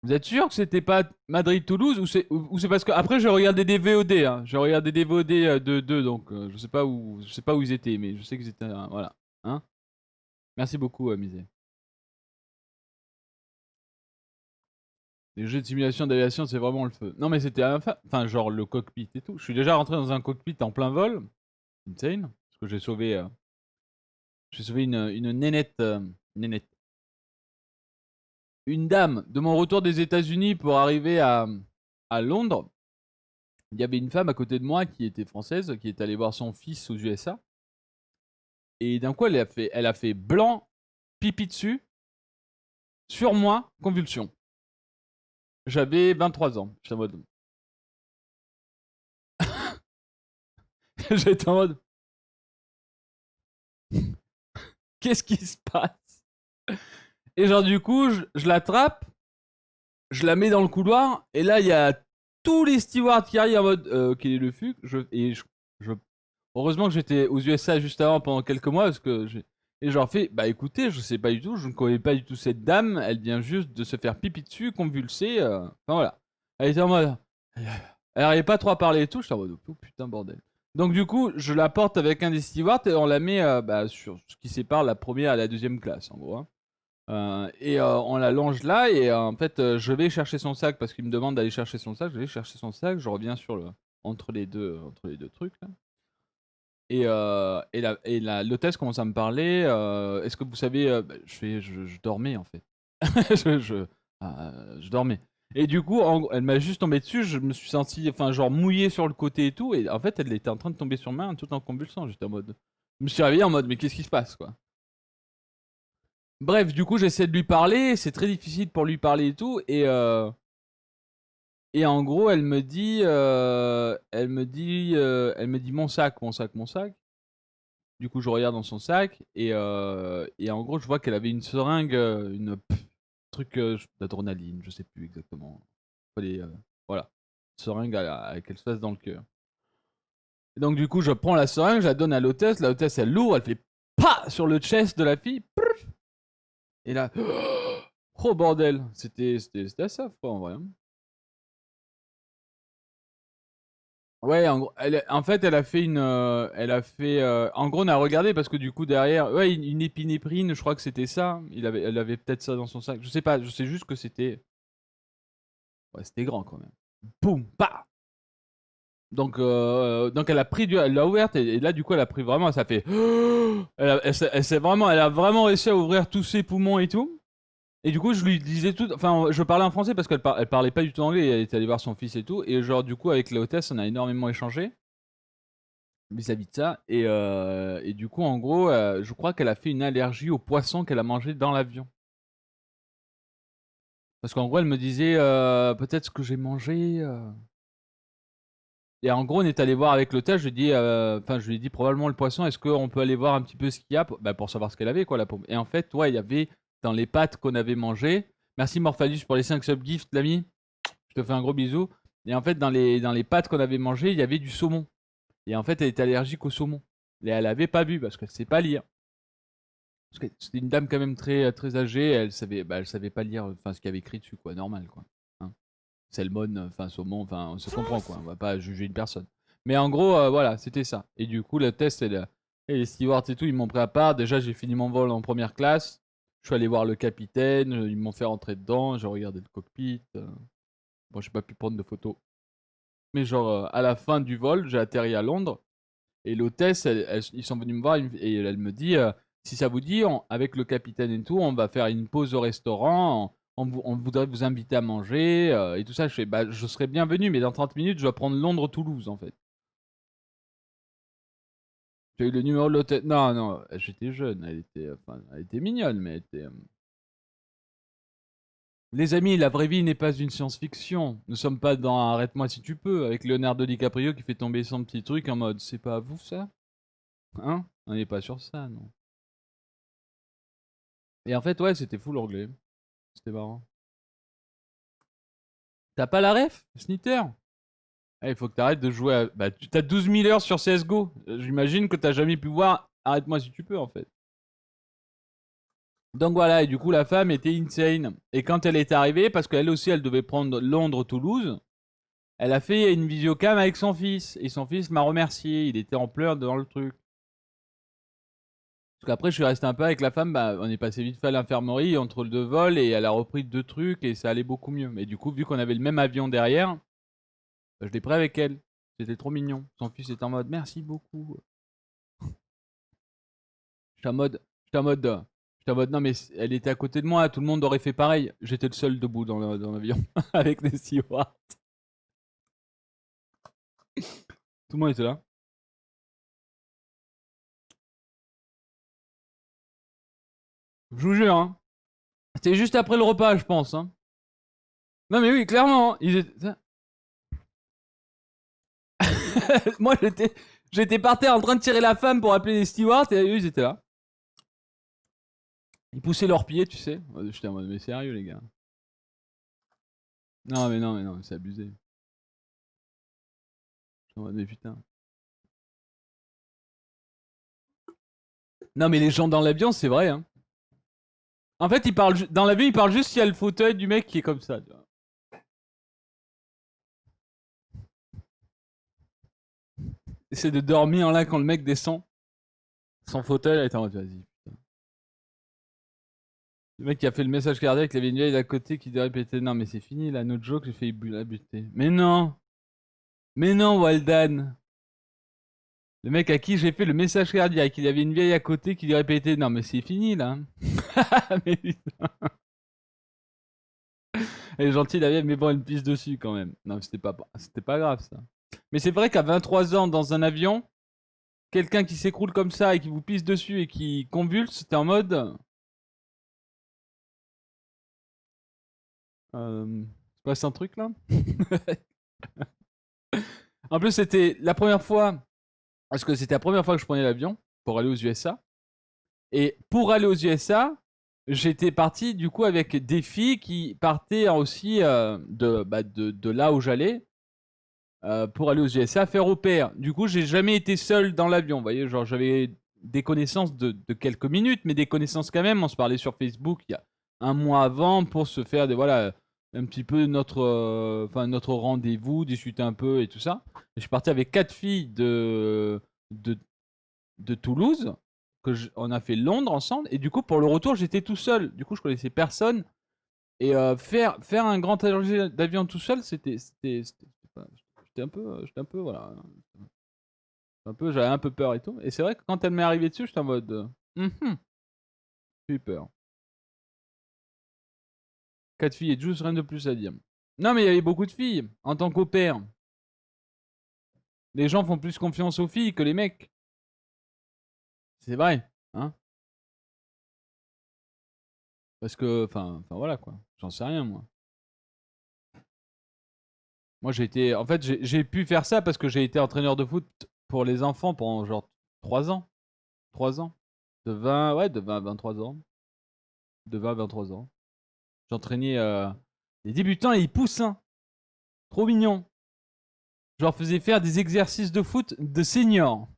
Vous êtes sûr que c'était pas Madrid-Toulouse ou c'est parce que après j'ai regardé des VOD, hein. J'ai regardé des VOD de deux, donc je sais pas où ils étaient, mais je sais qu'ils étaient voilà, hein. Merci beaucoup, Misé. Les jeux de simulation d'aviation, c'est vraiment le feu. Non, mais c'était enfin genre le cockpit et tout. Je suis déjà rentré dans un cockpit en plein vol, insane, parce que j'ai sauvé une nénette, une dame de mon retour des États-Unis pour arriver à Londres. Il y avait une femme à côté de moi qui était française, qui est allée voir son fils aux USA. Et d'un coup, elle a fait blanc, pipi dessus, sur moi, convulsion. J'avais 23 ans. J'étais en mode. J'étais en mode. Qu'est-ce qui se passe? Et genre, du coup, je l'attrape, je la mets dans le couloir, et là, il y a tous les stewards qui arrivent en mode quel est le fuck heureusement que j'étais aux USA juste avant pendant quelques mois parce que et je leur fais bah écoutez, je sais pas du tout, je ne connais pas du tout cette dame, elle vient juste de se faire pipi dessus, convulser, enfin voilà. Elle était en mode elle arrivait pas trop à parler et tout, je suis en mode oh putain bordel. Donc du coup, je la porte avec un des stewards et on la met sur ce qui sépare la première et la deuxième classe en gros. Hein. On la longe là et en fait je vais chercher son sac parce qu'il me demande d'aller chercher son sac. Je vais chercher son sac, je reviens sur entre les deux trucs là. L'hôtesse commence à me parler. Est-ce que vous savez, je dormais en fait. Je dormais. Et du coup, elle m'a juste tombé dessus. Je me suis senti, enfin, genre mouillé sur le côté et tout. Et en fait, elle était en train de tomber sur ma main tout en convulsant. J'étais en mode. Je me suis réveillé en mode, mais qu'est-ce qui se passe, quoi? Bref, du coup, j'essaie de lui parler. C'est très difficile pour lui parler et tout. Et en gros, elle me dit mon sac, mon sac, mon sac. Du coup, je regarde dans son sac et en gros, je vois qu'elle avait une seringue, truc d'adrénaline, je sais plus exactement. Fallait, voilà, seringue qu'elle se fasse dans le cœur. Et donc, du coup, je prends la seringue, je la donne à l'hôtesse. La hôtesse, elle l'ouvre, elle fait pas sur le chest de la fille. Et là, oh bordel, c'était assez affreux en vrai. Ouais, en fait, elle a fait en gros, on a regardé parce que du coup derrière, ouais, une épinéphrine, je crois que c'était ça. Elle avait peut-être ça dans son sac. Je sais pas, je sais juste que ouais, c'était grand quand même. Boum, bah. Donc elle l'a ouverte et là du coup elle a pris vraiment, ça fait, elle a vraiment réussi à ouvrir tous ses poumons et tout. Et du coup, je lui disais tout. Enfin, je parlais en français parce elle parlait pas du tout anglais. Elle était allée voir son fils et tout. Et genre, du coup, avec la hôtesse, on a énormément échangé vis-à-vis de ça. Et du coup, en gros, je crois qu'elle a fait une allergie aux poissons qu'elle a mangé dans l'avion. Parce qu'en gros, elle me disait peut-être ce que j'ai mangé. Et en gros, on est allé voir avec l'hôtesse. Je lui ai dit probablement le poisson. Est-ce qu'on peut aller voir un petit peu ce qu'il y a pour savoir ce qu'elle avait, quoi, la pauvre. Et en fait, ouais, il y avait dans les pâtes qu'on avait mangées. Merci Morphalus pour les 5 subgifts, l'ami. Je te fais un gros bisou. Et en fait, dans les pâtes qu'on avait mangées, il y avait du saumon. Et en fait, elle était allergique au saumon. Et elle avait pas bu parce qu'elle sait pas lire. Parce que c'était une dame quand même très, très âgée. Elle savait pas lire ce qu'il y avait écrit dessus, quoi. Normal, quoi. Hein. Salmon, saumon, on se comprend, quoi. On va pas juger une personne. Mais en gros, voilà, c'était ça. Et du coup, le test, et les stewards et tout, ils m'ont pris à part. Déjà, j'ai fini mon vol en première classe. Je suis allé voir le capitaine. Ils m'ont fait rentrer dedans. J'ai regardé le cockpit. Bon, j'ai pas pu prendre de photos. Mais genre, à la fin du vol, j'ai atterri à Londres. Et l'hôtesse, ils sont venus me voir et elle me dit si ça vous dit, avec le capitaine et tout, on va faire une pause au restaurant. On voudrait vous inviter à manger et tout ça. Je fais je serais bienvenu, mais dans 30 minutes, je dois prendre Londres-Toulouse en fait. J'ai eu le numéro de l'hôtesse. Non, non, j'étais jeune. Elle était mignonne, mais elle était. Les amis, la vraie vie n'est pas une science-fiction. Nous sommes pas dans Arrête-moi si tu peux, avec Leonardo DiCaprio qui fait tomber son petit truc en mode c'est pas à vous ça? Hein? On n'est pas sur ça, non. Et en fait, ouais, c'était full anglais. C'était marrant. T'as pas la ref, Snitter? Il faut que t'arrêtes de jouer à. Bah, t'as 12 000 heures sur CSGO. J'imagine que t'as jamais pu voir. Arrête-moi si tu peux, en fait. Donc voilà, et du coup, la femme était insane. Et quand elle est arrivée, parce qu'elle aussi, elle devait prendre Londres-Toulouse, elle a fait une visiocam avec son fils. Et son fils m'a remercié. Il était en pleurs dans le truc. Parce qu'après, je suis resté un peu avec la femme, on est passé vite fait à l'infirmerie entre le deux vols et elle a repris 2 trucs et ça allait beaucoup mieux. Mais du coup, vu qu'on avait le même avion derrière, je l'ai pris avec elle. C'était trop mignon. Son fils était en mode merci beaucoup. J'étais en mode, non mais elle était à côté de moi, tout le monde aurait fait pareil. J'étais le seul debout dans l'avion avec des stewards. Tout le monde était là. Je vous jure, hein. C'était juste après le repas, je pense. Hein. Non mais oui, clairement. Moi, j'étais par terre en train de tirer la femme pour appeler les stewards et eux, ils étaient là. Ils poussaient leurs pieds, tu sais. J'étais en mode, mais sérieux, les gars. Non, mais non, c'est abusé. J'étais en mode, mais putain. Non, mais les gens dans l'avion, c'est vrai, hein. En fait, dans l'avion, ils parlent juste s'il y a le fauteuil du mec qui est comme ça. Tu vois. Essaie de dormir là quand le mec descend. Son fauteuil, elle est en mode, vas-y. Le mec qui a fait le message cardiaque, il avait une vieille d'à côté qui devait répéter non, mais c'est fini là, notre joke, j'ai failli la buter. Mais non, Waldan. Le mec à qui j'ai fait le message cardiaque, il y avait une vieille à côté qui lui répétait non mais c'est fini là. Mais putain. Elle est gentille la vieille, mais bon elle me pisse dessus quand même. Non c'était pas grave ça. Mais c'est vrai qu'à 23 ans dans un avion, quelqu'un qui s'écroule comme ça et qui vous pisse dessus et qui convulse, c'était en mode se passe un truc là. En plus c'était la première fois parce que c'était la première fois que je prenais l'avion pour aller aux USA. Et pour aller aux USA, j'étais parti du coup avec des filles qui partaient aussi de là où j'allais pour aller aux USA faire au pair. Du coup, j'ai jamais été seul dans l'avion. Vous voyez, genre j'avais des connaissances de quelques minutes, mais des connaissances quand même. On se parlait sur Facebook il y a un mois avant pour se faire des voilà un petit peu notre rendez-vous, discuter un peu et tout ça. Et je suis parti avec 4 filles de, de Toulouse on a fait Londres ensemble et du coup pour le retour j'étais tout seul. Du coup je connaissais personne et faire un grand trajet d'avion tout seul j'étais un peu voilà j'avais un peu peur et tout et c'est vrai que quand elle m'est arrivée dessus j'étais en mode j'ai eu peur. 4 filles et juste rien de plus à dire. Non mais il y avait beaucoup de filles en tant qu'au pair. Les gens font plus confiance aux filles que les mecs. C'est vrai, hein. Parce que, voilà quoi. J'en sais rien moi. Moi j'ai été. En fait, j'ai pu faire ça parce que j'ai été entraîneur de foot pour les enfants pendant genre 3 ans. 3 ans. De 20 à 23 ans. De 20 à 23 ans. J'entraînais les débutants et les poussins. Trop mignon. Je leur faisais faire des exercices de foot de seniors.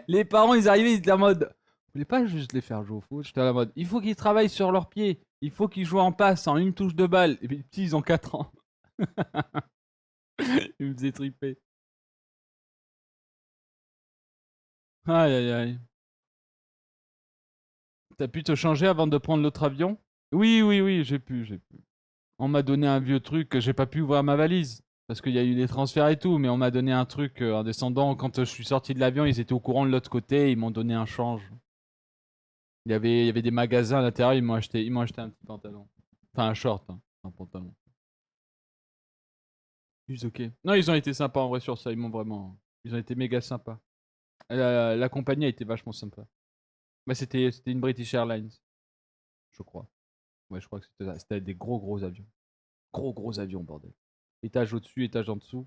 Les parents ils arrivaient, ils étaient en mode. Vous voulez pas juste les faire jouer au foot? J'étais en mode. Il faut qu'ils travaillent sur leurs pieds. Il faut qu'ils jouent en passe en une touche de balle. Et puis les petits ils ont 4 ans. Ils me faisaient triper. Aïe aïe aïe. T'as pu te changer avant de prendre l'autre avion? Oui, oui, oui, j'ai pu. On m'a donné un vieux truc, que j'ai pas pu ouvrir ma valise. Parce qu'il y a eu des transferts et tout, mais on m'a donné un truc en descendant. Quand je suis sorti de l'avion, ils étaient au courant de l'autre côté, ils m'ont donné un change. Il y avait des magasins à l'intérieur, ils m'ont acheté un petit pantalon. Enfin, un short, hein, un pantalon. Juste ok. Non, ils ont été sympas en vrai sur ça, ils m'ont vraiment. Ils ont été méga sympas. La compagnie a été vachement sympa. Bah, c'était une British Airlines, je crois. Ouais, je crois que c'était des gros avions. Gros avions, bordel. Étage au-dessus, étage en dessous.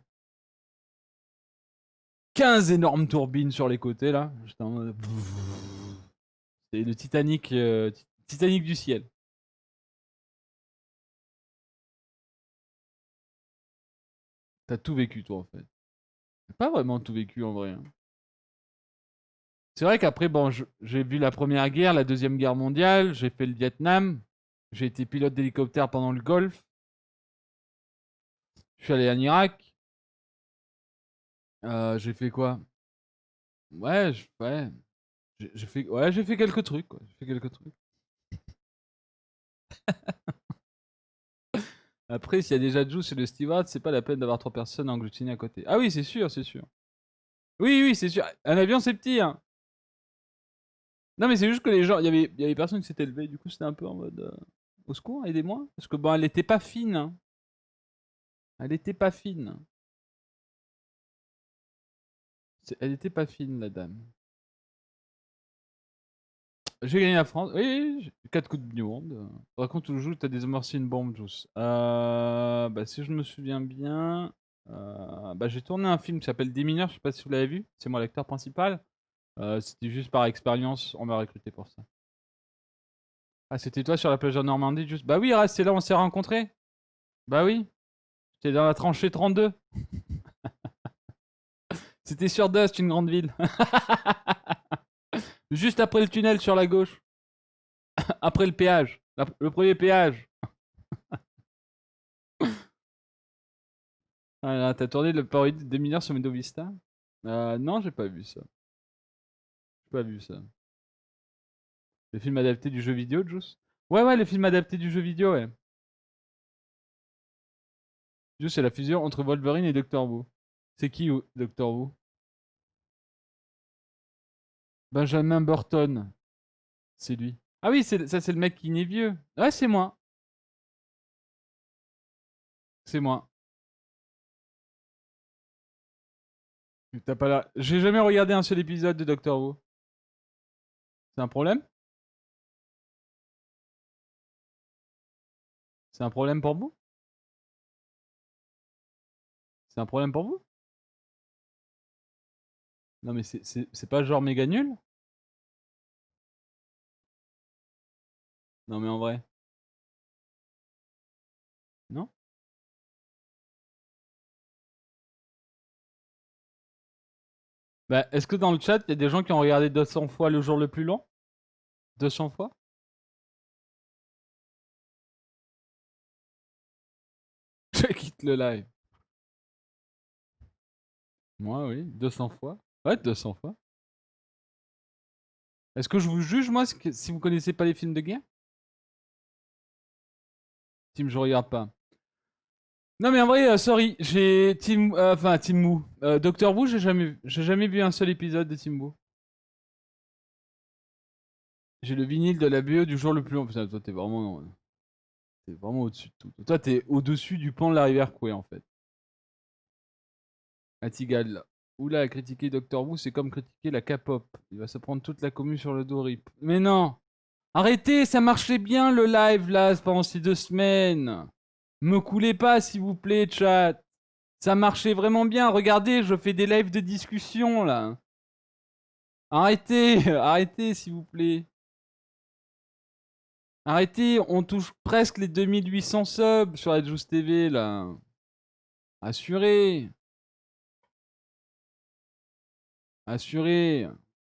15 énormes turbines sur les côtés, là. J'étais en mode. C'est le Titanic, Titanic du ciel. T'as tout vécu, toi, en fait. T'as pas vraiment tout vécu, en vrai, hein. C'est vrai qu'après, bon, j'ai vu la Première Guerre, la Deuxième Guerre mondiale, j'ai fait le Vietnam, j'ai été pilote d'hélicoptère pendant le Golfe, je suis allé en Irak, j'ai fait quoi? Ouais, j'ai fait quelques trucs, quoi. J'ai fait quelques trucs. Après, s'il y a déjà Juice et le steward, c'est pas la peine d'avoir 3 personnes engloutinées à côté. Ah oui, c'est sûr, c'est sûr. Oui, oui, c'est sûr. Un avion, c'est petit, hein. Non, mais c'est juste que les gens, il y avait personne qui s'était levé, du coup, c'était un peu en mode au secours, aidez-moi. Parce que bon, elle était pas fine, hein. Elle était pas fine. Elle était pas fine, la dame. J'ai gagné la France. Oui, oui, 4 coups du monde. Par contre, tu joues, t'as désamorcé une bombe, Juice. Bah, si je me souviens bien, bah, j'ai tourné un film qui s'appelle Des mineurs, je sais pas si vous l'avez vu. C'est moi l'acteur principal. C'était juste par expérience, on m'a recruté pour ça. Ah, c'était toi sur la plage de Normandie, juste. Bah oui, c'est là où on s'est rencontrés. Bah oui, j'étais dans la tranchée 32. C'était sur Dust, une grande ville. Juste après le tunnel sur la gauche. Après le péage. Le premier péage. Voilà, t'as tourné le parodie des mineurs sur Meadow Vista? Non, j'ai pas vu ça. J'ai pas vu ça. Le film adapté du jeu vidéo, Juice? Ouais, ouais, le film adapté du jeu vidéo, ouais. Juice, c'est la fusion entre Wolverine et Doctor Who. C'est qui, Doctor Who? Benjamin Burton. C'est lui. Ah oui, ça c'est le mec qui n'est vieux. Ouais, c'est moi. C'est moi. T'as pas la... J'ai jamais regardé un seul épisode de Doctor Who. C'est un problème? C'est un problème pour vous? C'est un problème pour vous? Non mais c'est pas genre méga nul? Non mais en vrai. Non? Bah, est-ce que dans le chat, il y a des gens qui ont regardé 200 fois Le Jour le plus long? 200 fois? Je quitte le live. Moi, oui. 200 fois. Ouais, 200 fois. Est-ce que je vous juge, moi, si vous connaissez pas les films de guerre? Team, je regarde pas. Non mais en vrai, sorry, j'ai Team... Enfin, Team Woo. Doctor Who, j'ai jamais vu un seul épisode de Team Woo. J'ai le vinyle de la BE du jour le plus long. Putain, toi, t'es vraiment au-dessus de tout. Toi, t'es au-dessus du pont de la rivière Koué, en fait. Atigal. Oula, critiquer Doctor Who, c'est comme critiquer la K-pop. Il va se prendre toute la commu sur le dos, rip. Mais non! Arrêtez, ça marchait bien le live là pendant ces 2 semaines. Me coulez pas, s'il vous plaît, chat. Ça marchait vraiment bien. Regardez, je fais des lives de discussion là. Arrêtez, arrêtez, s'il vous plaît. Arrêtez, on touche presque les 2800 subs sur la Juice TV là. Assurez. Assurez.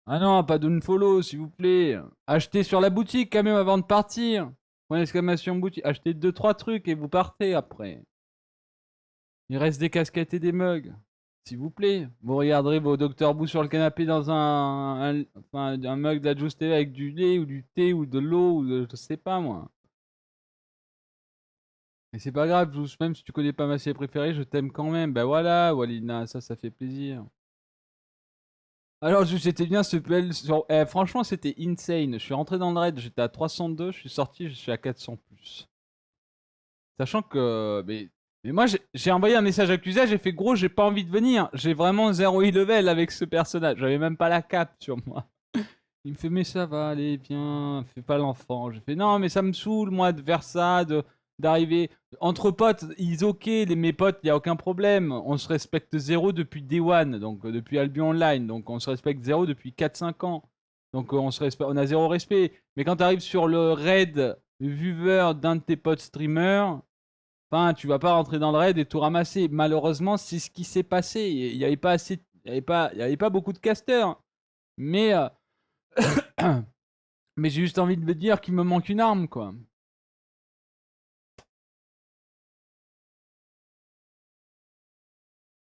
Ah non, pas d'unfollow, s'il vous plaît. Achetez sur la boutique quand même avant de partir. Point d'exclamation boutique. Achetez 2-3 trucs et vous partez après. Il reste des casquettes et des mugs. S'il vous plaît. Vous regarderez vos Docteur Who sur le canapé dans un mug de la Juice TV avec du lait ou du thé ou de l'eau ou de, je sais pas moi. Et c'est pas grave, Juice, même si tu connais pas ma série préférée, je t'aime quand même. Bah voilà, Walina, ça fait plaisir. Alors, c'était bien ce PL. Franchement, c'était insane. Je suis rentré dans le raid, j'étais à 302, je suis sorti, je suis à 400 plus. Sachant que. Mais moi, j'ai envoyé un message accusé, j'ai fait gros, j'ai pas envie de venir. J'ai vraiment 0 level avec ce personnage. J'avais même pas la cape sur moi. Il me fait, mais ça va, allez, viens, fais pas l'enfant. J'ai fait, non, mais ça me saoule, moi, de faire ça, d'arriver. Entre potes, ils ok, mes potes, y a aucun problème. On se respecte 0 depuis Day One, donc depuis Albion Online. Donc on se respecte 0 depuis 4-5 ans. Donc on a 0 respect. Mais quand t'arrives sur le raid viewer d'un de tes potes streamers, enfin, tu vas pas rentrer dans le raid et tout ramasser. Malheureusement, c'est ce qui s'est passé. Il y avait pas assez, il y avait pas beaucoup de casters. Mais mais j'ai juste envie de me dire qu'il me manque une arme, quoi.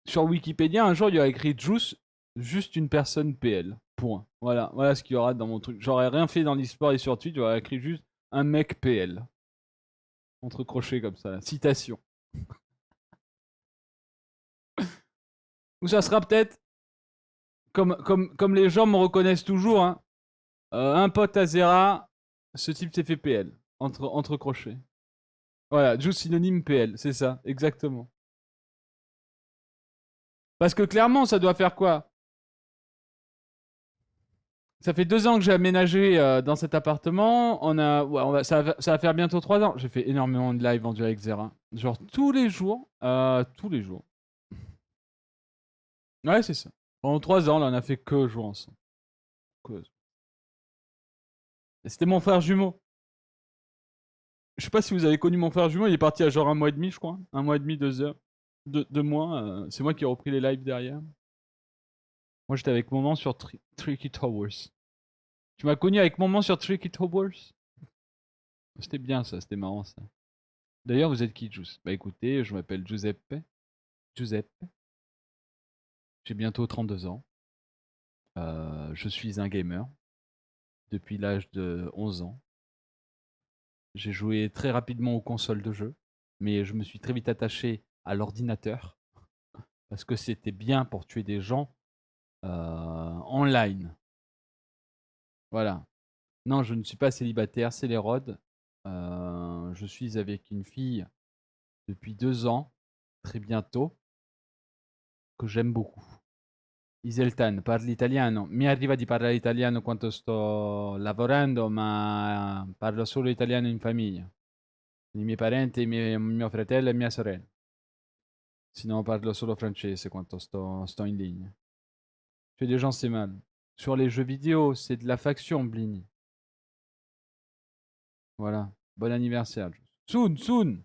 Sur Wikipédia, un jour, il y aurait écrit Juice, juste une personne PL. Point. Voilà ce qu'il y aura dans mon truc. J'aurais rien fait dans l'e-sport et sur Twitch, j'aurais écrit juste un mec PL. Entre crochets comme ça. Citation. Ou ça sera peut-être, comme les gens me reconnaissent toujours, hein, un pote à Zera, ce type s'est fait PL. Entre crochets. Voilà, Juice synonyme PL, c'est ça, exactement. Parce que clairement, ça doit faire quoi? Ça fait 2 ans que j'ai aménagé dans cet appartement. Ça va faire bientôt 3 ans. J'ai fait énormément de live en direct Zera. Genre tous les jours. Tous les jours. Ouais, c'est ça. Pendant 3 ans, là, on a fait que jouer ensemble. C'était mon frère jumeau. Je sais pas si vous avez connu mon frère jumeau. Il est parti à genre 1 mois et demi, je crois. 1 mois et demi, 2 heures. 2 mois. C'est moi qui ai repris les lives derrière. Moi, j'étais avec Moment sur Tricky Towers. Tu m'as connu avec Moment sur Tricky Towers? C'était bien ça, c'était marrant ça. D'ailleurs, vous êtes qui, Juice? Bah écoutez, je m'appelle Giuseppe. Giuseppe. J'ai bientôt 32 ans. Je suis un gamer depuis l'âge de 11 ans. J'ai joué très rapidement aux consoles de jeu, mais je me suis très vite attaché à l'ordinateur parce que c'était bien pour tuer des gens online. Voilà. Non, je ne suis pas célibataire, c'est l'érode. Je suis avec une fille depuis 2 ans, très bientôt, que j'aime beaucoup. Iseltan, parli italiano. Mi arriva di parlare italiano quando sto lavorando, ma parlo solo italiano in famiglia. Con i miei parenti, mio fratello e mia sorella. Sinon, parlo solo francese quando sto in ligne. Chez les gens, c'est mal. Sur les jeux vidéo, c'est de la faction, Blini. Voilà. Bon anniversaire. Soon, soon.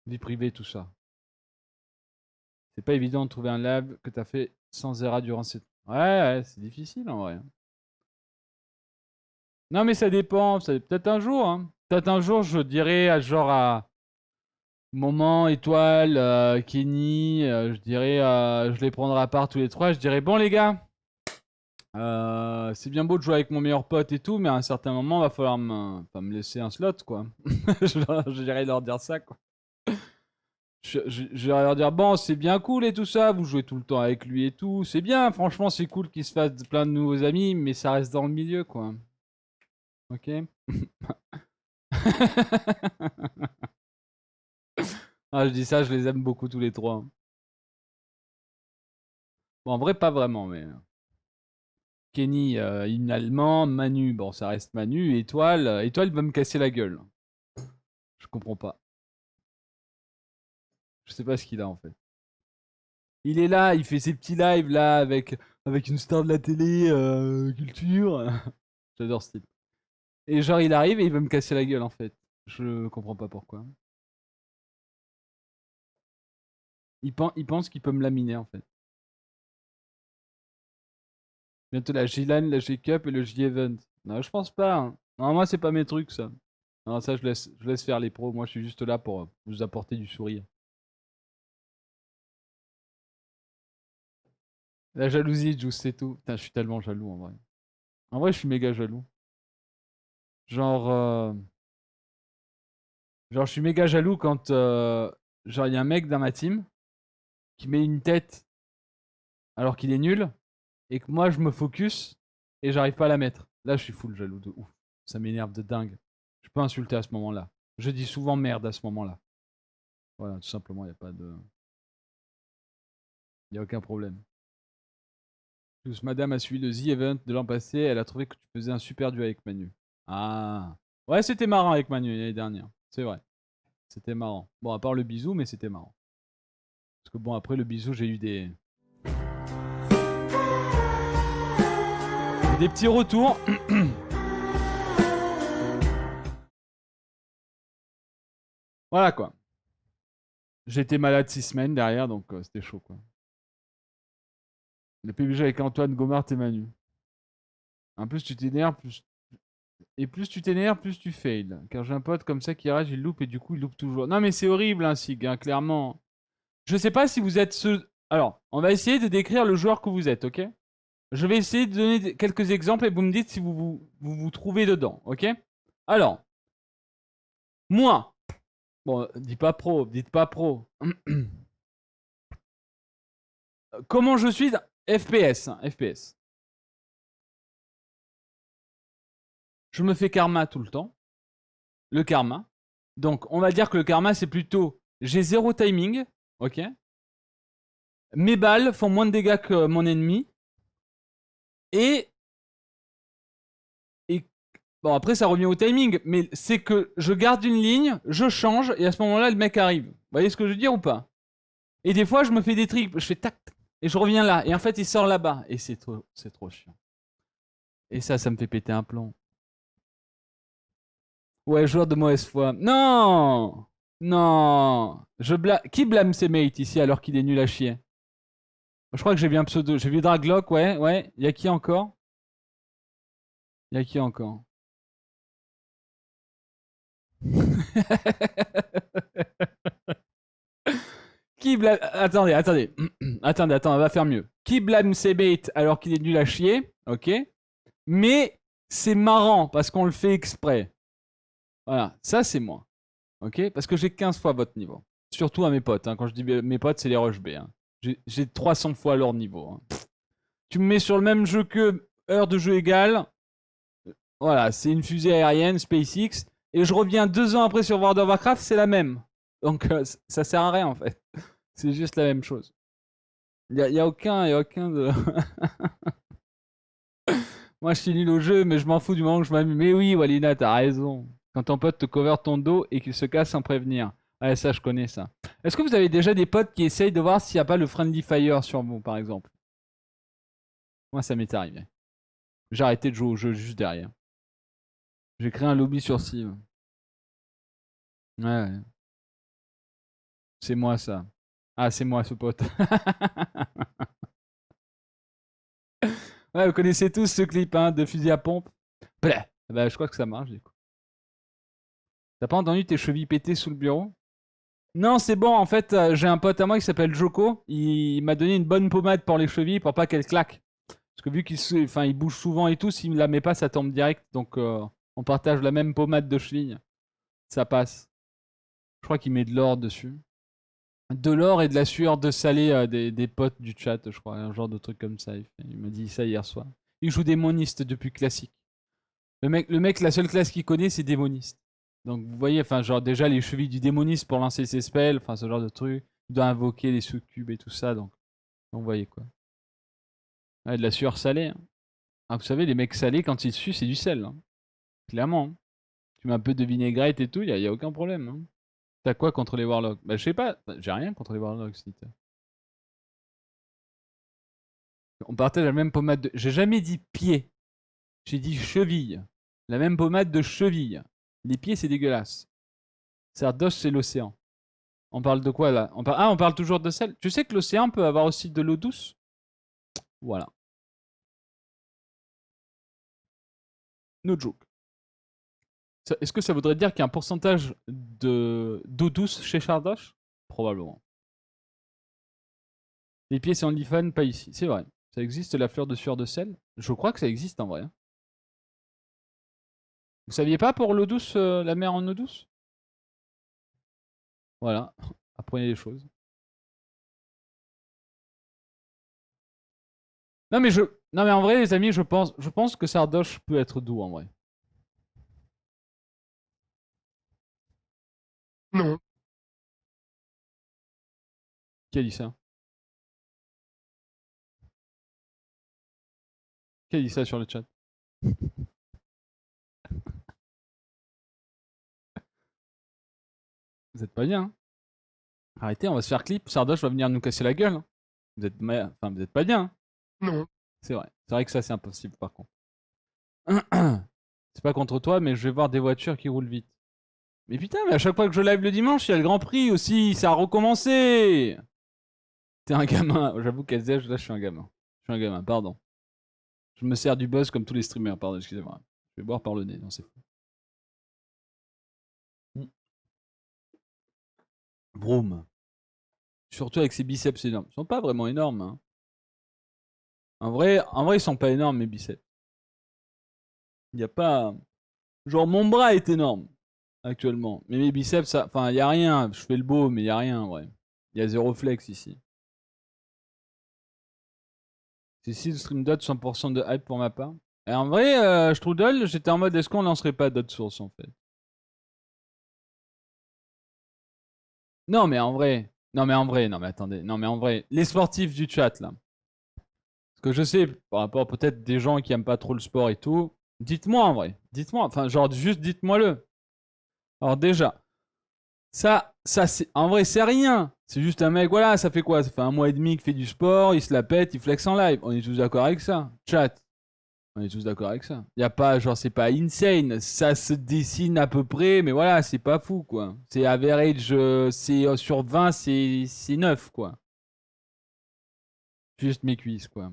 Vie privée, tout ça. C'est pas évident de trouver un live que t'as fait sans ERA durant cette... Ouais, c'est difficile en vrai. Non mais ça dépend, peut-être un jour. Hein. Peut-être un jour, je dirais à Moment, Étoile, Kenny, je dirais, je les prendrai à part tous les 3. Je dirais, bon les gars, c'est bien beau de jouer avec mon meilleur pote et tout, mais à un certain moment, va falloir me laisser un slot, quoi. Je dirais leur dire ça, quoi. Je vais leur dire, bon, c'est bien cool et tout ça, vous jouez tout le temps avec lui et tout, c'est bien, franchement, c'est cool qu'il se fasse plein de nouveaux amis, mais ça reste dans le milieu, quoi. Ok. Ah, je dis ça, je les aime beaucoup tous les 3. Bon, en vrai, pas vraiment, mais... Kenny, hymne allemand, Manu, bon, ça reste Manu, Étoile, Étoile va me casser la gueule. Je comprends pas. Je sais pas ce qu'il a, en fait. Il est là, il fait ses petits lives, là, avec une star de la télé, culture. J'adore ce type. Et genre, il arrive et il veut me casser la gueule, en fait. Je comprends pas pourquoi. Il pense qu'il peut me laminer, en fait. Bientôt la G-Lan, la G-Cup et le J-Event. Non, je pense pas. Hein. Non, moi, c'est pas mes trucs, ça. Non, ça, je laisse faire les pros. Moi, je suis juste là pour vous apporter du sourire. La jalousie, Juice, c'est tout. Putain, je suis tellement jaloux, en vrai. En vrai, je suis méga jaloux. Genre, je suis méga jaloux quand, genre, il y a un mec dans ma team qui met une tête alors qu'il est nul et que moi, je me focus et j'arrive pas à la mettre. Là, je suis full jaloux de ouf. Ça m'énerve de dingue. Je peux insulter à ce moment-là. Je dis souvent merde à ce moment-là. Voilà, tout simplement, il n'y a pas de... Il n'y a aucun problème. Tous, madame a suivi le The Event de l'an passé. Elle a trouvé que tu faisais un super duo avec Manu. Ah. Ouais, c'était marrant avec Manu l'année dernière. C'est vrai. C'était marrant. Bon, à part le bisou, mais c'était marrant. Parce que bon, après le bisou, j'ai eu des petits retours. Voilà quoi. J'étais malade 6 semaines derrière, donc c'était chaud quoi. Le PBG avec Antoine, Gomart et Manu. En plus, tu t'énerves, plus tu t'énerves, plus tu fails. Car j'ai un pote comme ça qui rage, il loupe et du coup il loupe toujours. Non mais c'est horrible hein, Sig, hein, clairement. Je sais pas si vous êtes ce... Alors, on va essayer de décrire le joueur que vous êtes, ok? Je vais essayer de donner quelques exemples et vous me dites si vous trouvez dedans, ok? Alors, moi, bon, dites pas pro. Comment je suis FPS, hein, FPS. Je me fais karma tout le temps. Le karma. Donc, on va dire que le karma, c'est plutôt... J'ai 0 timing, ok? Mes balles font moins de dégâts que mon ennemi. Et bon, après, ça revient au timing, mais c'est que je garde une ligne, je change, et à ce moment-là, le mec arrive. Vous voyez ce que je veux dire ou pas? Et des fois, je me fais des tricks, je fais tac, et je reviens là, et en fait, il sort là-bas, et c'est trop chiant. Et ça me fait péter un plomb. Ouais, joueur de mauvaise foi. Non! Non! Qui blâme ses mates ici alors qu'il est nul à chier? Je crois que j'ai vu un pseudo. J'ai vu Draglock, ouais. Y'a qui encore? Y'a qui encore? Qui blâme... Attendez. Attendez, on va faire mieux. Qui blâme ses mates alors qu'il est nul à chier? Ok. Mais c'est marrant parce qu'on le fait exprès. Voilà, ça c'est moi. Ok? Parce que j'ai 15 fois votre niveau. Surtout à mes potes. Hein. Quand je dis mes potes, c'est les rush B. Hein. J'ai 300 fois leur niveau. Hein. Tu me mets sur le même jeu que heure de jeu égale. Voilà, c'est une fusée aérienne, SpaceX. Et je reviens 2 ans après sur World of Warcraft, c'est la même. Donc ça sert à rien en fait. C'est juste la même chose. Y a aucun de... Moi je suis nul au jeu, mais je m'en fous du moment que je m'amuse. Mais oui, Walina, t'as raison. Quand ton pote te cover ton dos et qu'il se casse sans prévenir. Ouais, ça je connais ça. Est-ce que vous avez déjà des potes qui essayent de voir s'il n'y a pas le Friendly Fire sur vous, par exemple? Moi ça m'est arrivé. J'ai arrêté de jouer au jeu juste derrière. J'ai créé un lobby sur Steam. Ouais. C'est moi ça. Ah, c'est moi ce pote. Ouais, vous connaissez tous ce clip hein, de fusil à pompe. Bah, je crois que ça marche du coup. T'as pas entendu tes chevilles pétées sous le bureau? Non, c'est bon. En fait, j'ai un pote à moi qui s'appelle Joko. Il m'a donné une bonne pommade pour les chevilles pour pas qu'elles claquent. Parce que vu il bouge souvent et tout, s'il me la met pas, ça tombe direct. Donc, on partage la même pommade de cheville. Ça passe. Je crois qu'il met de l'or dessus. De l'or et de la sueur de salé des potes du chat, je crois. Un genre de truc comme ça. Il m'a dit ça hier soir. Il joue démoniste depuis classique. Le mec, la seule classe qu'il connaît, c'est démoniste. Donc vous voyez, enfin, genre déjà les chevilles du démoniste pour lancer ses spells, enfin ce genre de truc. Il doit invoquer les sous-cubes et tout ça, donc vous voyez quoi. Ouais, de la sueur salée. Hein. Ah, vous savez, les mecs salés, quand ils suent, c'est du sel. Hein. Clairement. Hein. Tu mets un peu de vinaigrette et tout, y a aucun problème. Hein. T'as quoi contre les warlocks? Bah je sais pas, j'ai rien contre les warlocks. On partage la même pommade de... J'ai jamais dit pied. J'ai dit cheville. La même pommade de cheville. Les pieds, c'est dégueulasse. Sardos, c'est l'océan. On parle de quoi là? On parle toujours de sel. Tu sais que l'océan peut avoir aussi de l'eau douce? Voilà. No joke. Est-ce que ça voudrait dire qu'il y a un pourcentage d'eau douce chez Sardoche? Probablement. Les pieds, c'est OnlyFans, pas ici. C'est vrai. Ça existe la fleur de sueur de sel? Je crois que ça existe en vrai. Hein. Vous saviez pas pour l'eau douce, la mer en eau douce? Voilà. Apprenez les choses. Non mais en vrai les amis, je pense que Sardoche peut être doux en vrai. Non. Qui a dit ça? Qui a dit ça sur le chat? Vous êtes pas bien. Hein. Arrêtez, on va se faire clip. Sardoche va venir nous casser la gueule. Hein. Vous êtes pas bien. Hein. Non. C'est vrai. C'est vrai que ça c'est impossible par contre. C'est pas contre toi, mais je vais voir des voitures qui roulent vite. Mais putain, mais à chaque fois que je live le dimanche, il y a le Grand Prix aussi. Ça a recommencé. T'es un gamin. J'avoue qu'SDH, là je suis un gamin. Je suis un gamin, pardon. Je me sers du buzz comme tous les streamers, pardon, excusez-moi. Je vais boire par le nez, non c'est fou. Broom. Surtout avec ses biceps énormes. Ils sont pas vraiment énormes. Hein. En vrai, ils sont pas énormes mes biceps. Il y a pas... Genre mon bras est énorme actuellement. Mais mes biceps, ça... Enfin, il y a rien. Je fais le beau, mais il y a rien, ouais. Il y a zéro flex ici. C'est si le stream dot 100% de hype pour ma part. Et en vrai, Strudel, j'étais en mode est-ce qu'on lancerait pas d'autres sources en fait. Non mais en vrai. Non mais attendez. Non mais en vrai. Les sportifs du chat là. Parce que je sais, par rapport peut-être des gens qui aiment pas trop le sport et tout. Dites-moi en vrai. Dites-moi. Enfin, genre juste dites-moi-le. Alors déjà. Ça c'est. En vrai, c'est rien. C'est juste un mec, voilà, ça fait quoi? Ça fait 1 mois et demi qu'il fait du sport, il se la pète, il flex en live. On est tous d'accord avec ça. Chat. On est tous d'accord avec ça. Y a pas, genre, c'est pas insane. Ça se dessine à peu près, mais voilà, c'est pas fou, quoi. C'est average, c'est sur 20, c'est 9, quoi. Juste mes cuisses, quoi.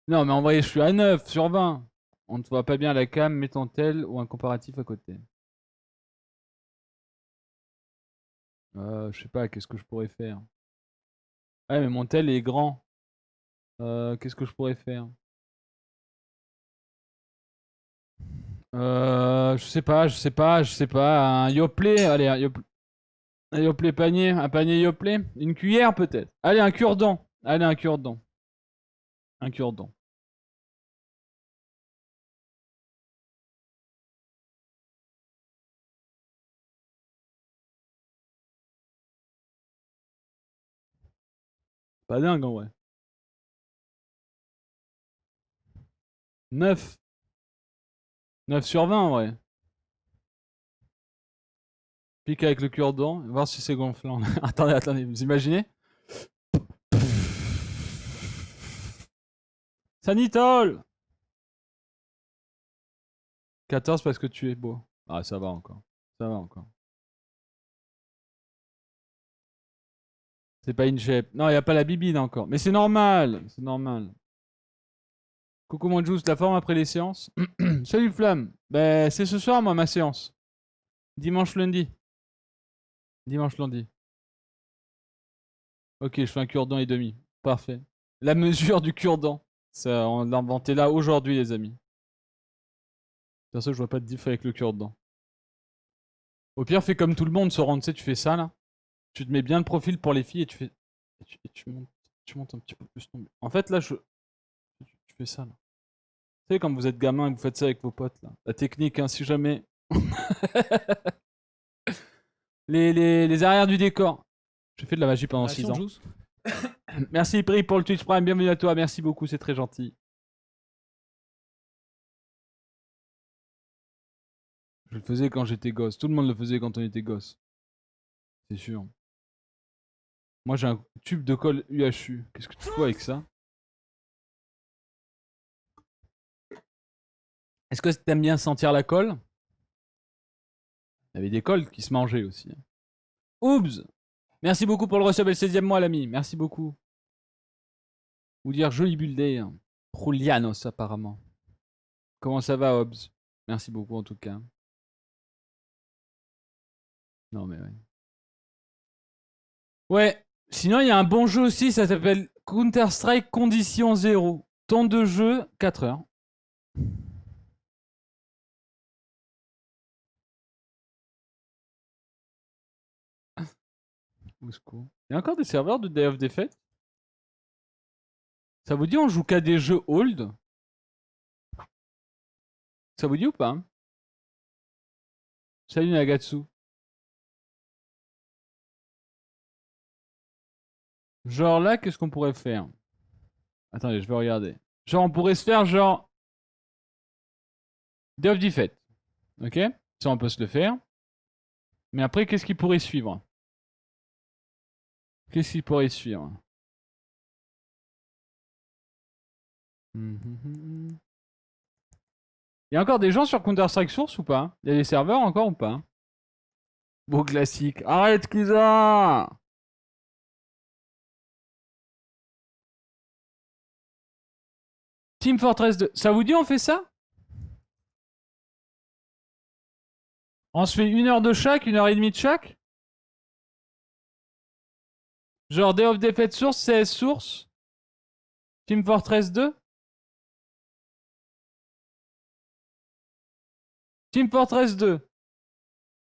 Non, mais en vrai, je suis à 9 sur 20. On ne voit pas bien la cam, mets ton tel ou un comparatif à côté. Je sais pas, qu'est-ce que je pourrais faire? Ouais, mais mon tel est grand. Qu'est-ce que je pourrais faire? Je sais pas. Un Yoplait, allez, un Yoplait panier, un panier Yoplait, une cuillère peut-être. Allez, un cure-dent. Allez, un cure-dent. Un cure-dent. Pas dingue en vrai. 9. 9 sur 20 en vrai. Pique avec le cure-dent, voir si c'est gonflant. attendez, vous imaginez? Sanitol! 14 parce que tu es beau. Ah, ça va encore. Ça va encore. C'est pas une shape. Non, il a pas la bibine encore. Mais c'est normal. C'est normal. Coucou mon juice, la forme après les séances. Salut Flamme. Ben, c'est ce soir, moi, ma séance. Dimanche, lundi. Dimanche, lundi. Ok, je fais un cure-dent et demi. Parfait. La mesure du cure-dent. Ça, on l'a inventé là aujourd'hui, les amis. Perso, je vois pas de diff avec le cure-dent. Au pire, fais comme tout le monde, se rendre, tu sais, tu fais ça là. Tu te mets bien le profil pour les filles et tu fais. Tu montes un petit peu plus ton. En fait, là, tu fais ça là. Tu sais, quand vous êtes gamin et que vous faites ça avec vos potes là. La technique, hein, si jamais. les arrières du décor. J'ai fait de la magie pendant 6 ans. Merci Pri pour le Twitch Prime, bienvenue à toi, merci beaucoup, c'est très gentil. Je le faisais quand j'étais gosse, tout le monde le faisait quand on était gosse. C'est sûr. Moi j'ai un tube de colle UHU, qu'est-ce que tu fais avec ça? Est-ce que t'aimes bien sentir la colle? Il y avait des colles qui se mangeaient aussi. Oubs! Merci beaucoup pour le resub et le 16e mois l'ami, merci beaucoup. Ou dire joli buildé. Julianos apparemment. Comment ça va Hobbs? Merci beaucoup en tout cas. Non mais ouais. Ouais, sinon il y a un bon jeu aussi, ça s'appelle Counter-Strike Condition 0. Temps de jeu, 4 heures. Au secours. Il y a encore des serveurs de Day of Defeat? Ça vous dit on joue qu'à des jeux old? Ça vous dit ou pas? Salut Nagatsu. Genre là, qu'est-ce qu'on pourrait faire? Attendez, je vais regarder. Genre on pourrait se faire genre... Day of Defeat. Ok? Ça on peut se le faire. Mais après, qu'est-ce qui pourrait suivre? Qu'est-ce qui pourrait suivre? Il y a encore des gens sur Counter-Strike Source ou pas? Il y a des serveurs encore ou pas? Beau classique. Arrête, Kiza! Team Fortress 2. Ça vous dit on fait ça? On se fait 1 heure de chaque, 1h30 de chaque? Genre Day of Defeat Source, CS Source? Team Fortress 2? Team Fortress 2.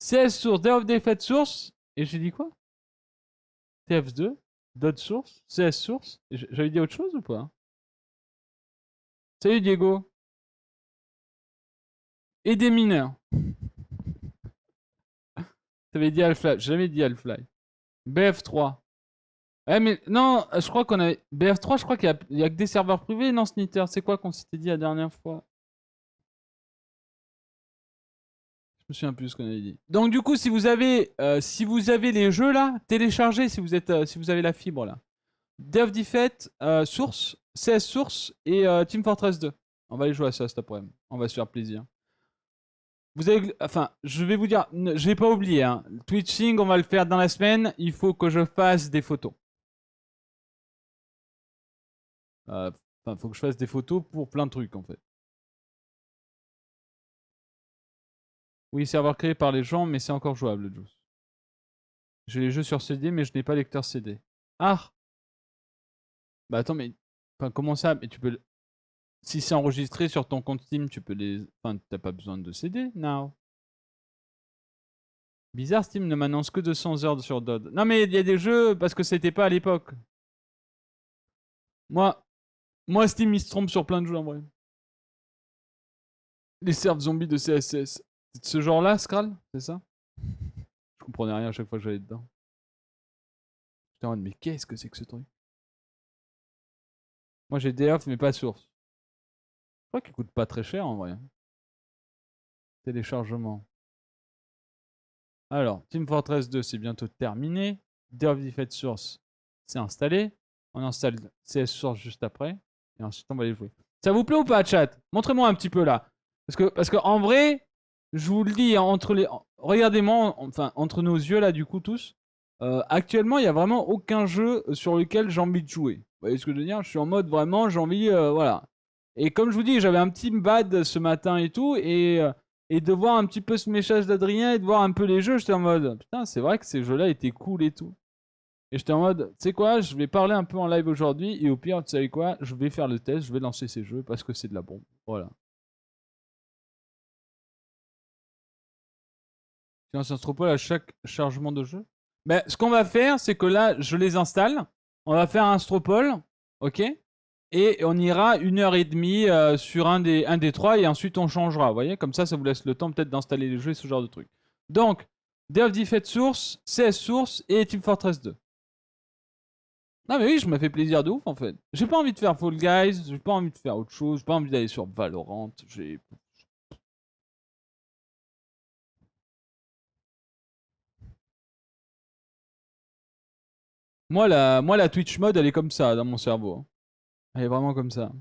CS Source, Day of Defeat Source. Et j'ai dit quoi? TF2, Dot Source, CS Source. J'avais dit autre chose ou pas? Salut Diego. Et des mineurs. T'avais dit Half-Life, j'ai jamais dit Half-Life. BF3. Eh mais non, je crois qu'on avait... BF3, je crois qu'il y a que des serveurs privés, non Snitter? C'est quoi qu'on s'était dit la dernière fois? Je me souviens plus ce qu'on avait dit. Donc du coup, si vous avez les jeux là, téléchargez si vous avez la fibre là. Day of Defeat, Source, CS Source et Team Fortress 2. On va aller jouer à ça cet après-midi. On va se faire plaisir. Vous avez, enfin, je vais vous dire, je vais pas oublier, hein. Twitching, on va le faire dans la semaine. Il faut que je fasse des photos. Enfin, faut que je fasse des photos pour plein de trucs en fait. Oui, serveur créé par les gens, mais c'est encore jouable, Juice. J'ai les jeux sur CD, mais je n'ai pas lecteur CD. Ah! Bah attends, mais... Enfin, comment ça? Mais tu peux... Si c'est enregistré sur ton compte Steam, tu peux les... Enfin, t'as pas besoin de CD, now. Bizarre, Steam ne m'annonce que 200 heures sur Dodd. Non mais il y a des jeux, parce que c'était pas à l'époque. Moi, Steam, il se trompe sur plein de jeux en vrai. Les serves zombies de CSS. C'est de ce genre-là, Skral? C'est ça? Je comprenais rien à chaque fois que j'allais dedans. J'étais en mode, mais qu'est-ce que c'est que ce truc? Moi j'ai Day-Off mais pas Source. Je crois qu'il coûte pas très cher en vrai. Téléchargement. Alors, Team Fortress 2 c'est bientôt terminé. Day-Off Defeat Source c'est installé. On installe CS Source juste après. Et ensuite on va les jouer. Ça vous plaît ou pas, chat? Montrez-moi un petit peu là. Parce que en vrai, je vous le dis, entre les. Regardez-moi, enfin, entre nos yeux là, du coup, tous. Actuellement, il n'y a vraiment aucun jeu sur lequel j'ai envie de jouer. Vous voyez ce que je veux dire? Je suis en mode vraiment, j'ai envie. Voilà. Et comme je vous dis, j'avais un petit bad ce matin et tout. Et de voir un petit peu ce message d'Adrien et de voir un peu les jeux, j'étais en mode putain, c'est vrai que ces jeux-là étaient cool et tout. Et j'étais en mode, tu sais quoi, je vais parler un peu en live aujourd'hui. Et au pire, tu sais quoi, je vais faire le test, je vais lancer ces jeux parce que c'est de la bombe. Voilà. Tu lances un Astropol à chaque chargement de jeu. Mais ce qu'on va faire, c'est que là, je les installe. On va faire un Astropol, ok? Et on ira 1h30 sur un des trois et ensuite on changera. Vous voyez? Comme ça vous laisse le temps peut-être d'installer les jeux et ce genre de trucs. Donc, Day of Defeat Source, CS Source et Team Fortress 2. Non mais oui, je me fais plaisir de ouf en fait. J'ai pas envie de faire Fall Guys, j'ai pas envie de faire autre chose, j'ai pas envie d'aller sur Valorant, j'ai... Moi la Twitch mode, elle est comme ça dans mon cerveau, hein. Elle est vraiment comme ça.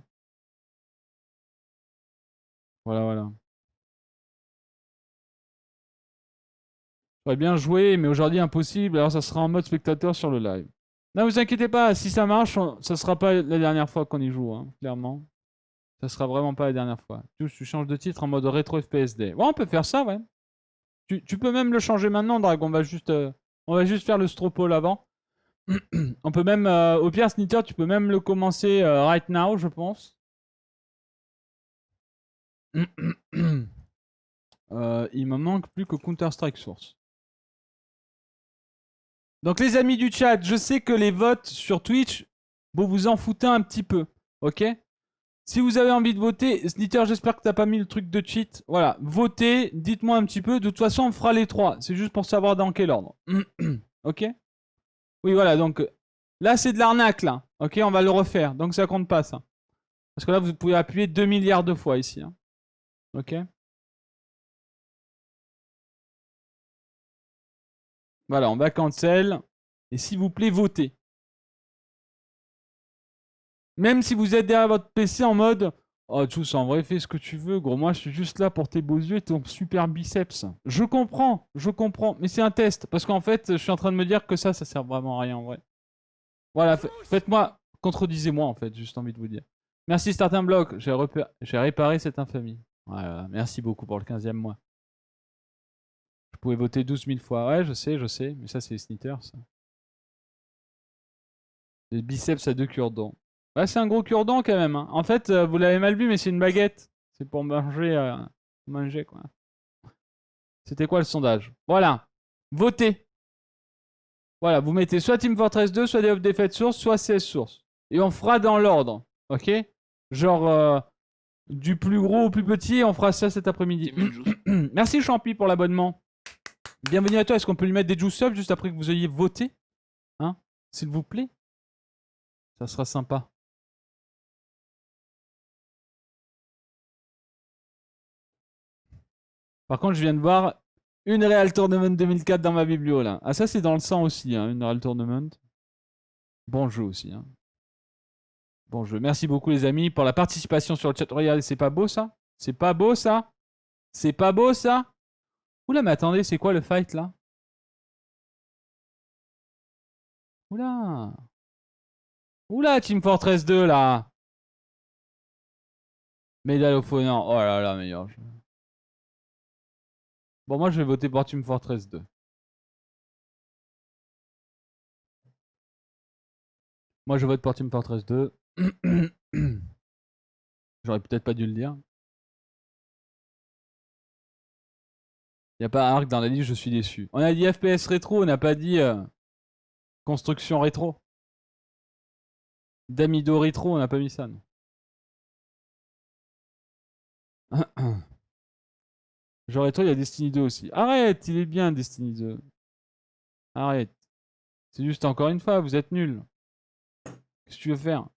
Voilà, voilà. J'aurais bien joué, mais aujourd'hui impossible, alors ça sera en mode spectateur sur le live. Non, vous inquiétez pas, si ça marche, ça sera pas la dernière fois qu'on y joue, hein, clairement. Ça sera vraiment pas la dernière fois. Tu changes de titre en mode rétro FPSD. Ouais, on peut faire ça, ouais. Tu peux même le changer maintenant, Drag. On va juste faire le Stropole avant. On peut même, au pire, Snitter, tu peux même le commencer right now, je pense. Il me manque plus que Counter-Strike Source. Donc les amis du chat, je sais que les votes sur Twitch, vous vous en foutez un petit peu, ok? Si vous avez envie de voter, Snitter, j'espère que t'as pas mis le truc de cheat. Voilà, votez, dites-moi un petit peu. De toute façon, on fera les trois. C'est juste pour savoir dans quel ordre. Ok? Oui, voilà, donc là, c'est de l'arnaque, là. Ok, on va le refaire. Donc ça compte pas, ça. Parce que là, vous pouvez appuyer 2 milliards de fois ici. Hein. Ok? Voilà, on va cancel. Et s'il vous plaît, votez. Même si vous êtes derrière votre PC en mode oh, tous, en vrai, fais ce que tu veux, gros. Moi, je suis juste là pour tes beaux yeux et ton super biceps. Je comprends. Mais c'est un test. Parce qu'en fait, je suis en train de me dire que ça sert vraiment à rien en vrai. Voilà, faites-moi, contredisez-moi en fait, juste envie de vous dire. Merci Starting Block, j'ai réparé cette infamie. Voilà, merci beaucoup pour le 15e mois. Je pouvais voter 12 000 fois. Ouais, je sais, mais ça c'est les snitters, ça. Les biceps à 2 cure-dents. Ouais, c'est un gros cure-dent quand même. Hein. En fait, vous l'avez mal vu, mais c'est une baguette. C'est pour manger quoi. C'était quoi le sondage? Voilà. Votez. Voilà, vous mettez soit Team Fortress 2, soit Day of Defeat Source, soit CS Source. Et on fera dans l'ordre. Ok? Genre, du plus gros au plus petit, on fera ça cet après-midi. Merci Champi pour l'abonnement. Bienvenue à toi. Est-ce qu'on peut lui mettre des juice subs juste après que vous ayez voté? Hein? S'il vous plaît? Ça sera sympa. Par contre, je viens de voir une Real Tournament 2004 dans ma biblio là. Ah, ça c'est dans le sang aussi, hein, une Real Tournament. Bon jeu aussi. Hein. Bon jeu. Merci beaucoup les amis pour la participation sur le chat. Regardez, c'est pas beau ça? C'est pas beau ça? C'est pas beau ça? Oula, mais attendez, c'est quoi le fight là? Oula. Oula, Team Fortress 2 là. Medal of Honor. Oh là là, meilleur jeu. Bon, moi je vais voter pour Team Fortress 2. Moi je vote pour Team Fortress 2. J'aurais peut-être pas dû le dire. Il n'y a pas Arc dans la liste, je suis déçu. On a dit FPS rétro, on n'a pas dit construction rétro. Damido rétro, on n'a pas mis ça. Non. Genre rétro, il y a Destiny 2 aussi. Arrête, il est bien Destiny 2. Arrête. C'est juste encore une fois, vous êtes nuls. Qu'est-ce que tu veux faire?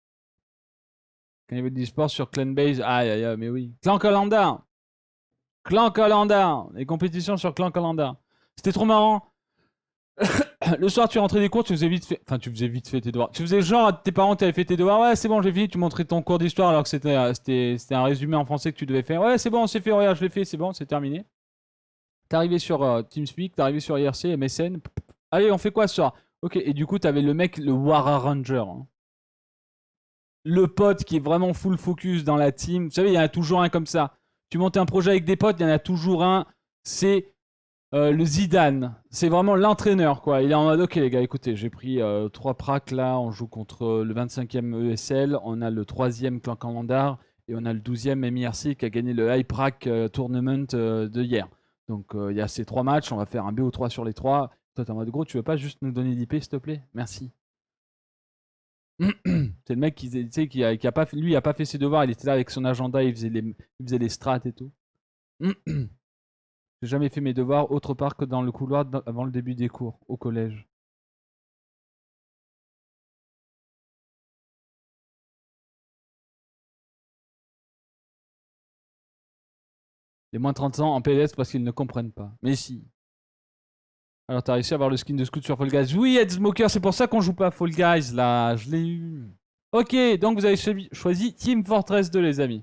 Quand il y avait de l'e-sport sur Clanbase, aïe aïe aïe, mais oui. Clan Calendar. Clan Calendar. Les compétitions sur Clan Calendar. C'était trop marrant. Le soir, tu rentrais des cours, tu faisais vite fait. Enfin, tu faisais vite fait tes devoirs. Tu faisais genre à tes parents, tu avais fait tes devoirs. Ouais, c'est bon, j'ai fini. Tu montrais ton cours d'histoire alors que c'était un résumé en français que tu devais faire. Ouais, c'est bon, c'est fait. Regarde, je l'ai fait. C'est bon, c'est terminé. T'arrivais sur TeamSpeak, t'arrivais sur IRC, MSN. Allez, on fait quoi ce soir? Ok, et du coup, t'avais le mec, le War Ranger. Hein. Le pote qui est vraiment full focus dans la team. Vous savez, il y en a toujours un comme ça. Tu montes un projet avec des potes, il y en a toujours un. C'est le Zidane. C'est vraiment l'entraîneur, quoi. Il est en mode, ok les gars, écoutez, j'ai pris 3 pracs là. On joue contre le 25e ESL. On a le 3e Clan Calendar. Et on a le 12e MIRC qui a gagné le High Prac Tournament de hier. Donc il y a ces 3 matchs. On va faire un BO3 sur les 3. Toi, t'es en mode, gros, tu veux pas juste nous donner l'IP, s'il te plaît? Merci. C'est le mec qui a pas fait, lui, il a pas fait ses devoirs, il était là avec son agenda, il faisait les strats et tout. J'ai jamais fait mes devoirs autre part que dans le couloir avant le début des cours, au collège. Les moins de 30 ans en PLS parce qu'ils ne comprennent pas. Mais si. Alors t'as réussi à avoir le skin de scout sur Fall Guys. Oui, Ed Smoker, c'est pour ça qu'on joue pas à Fall Guys là, je l'ai eu. Ok, donc vous avez choisi Team Fortress 2 les amis.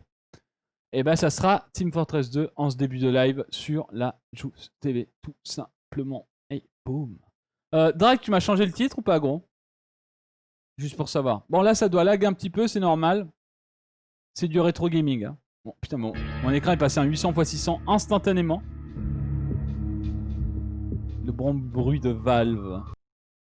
Et ben ça sera Team Fortress 2 en ce début de live sur la Juice TV, tout simplement. Et boum. Drake, tu m'as changé le titre ou pas, gros? Juste pour savoir. Bon, là, ça doit lag un petit peu, c'est normal. C'est du rétro gaming. Hein. Bon, putain, mon écran est passé en 800 x 600 instantanément. Le bon bruit de Valve.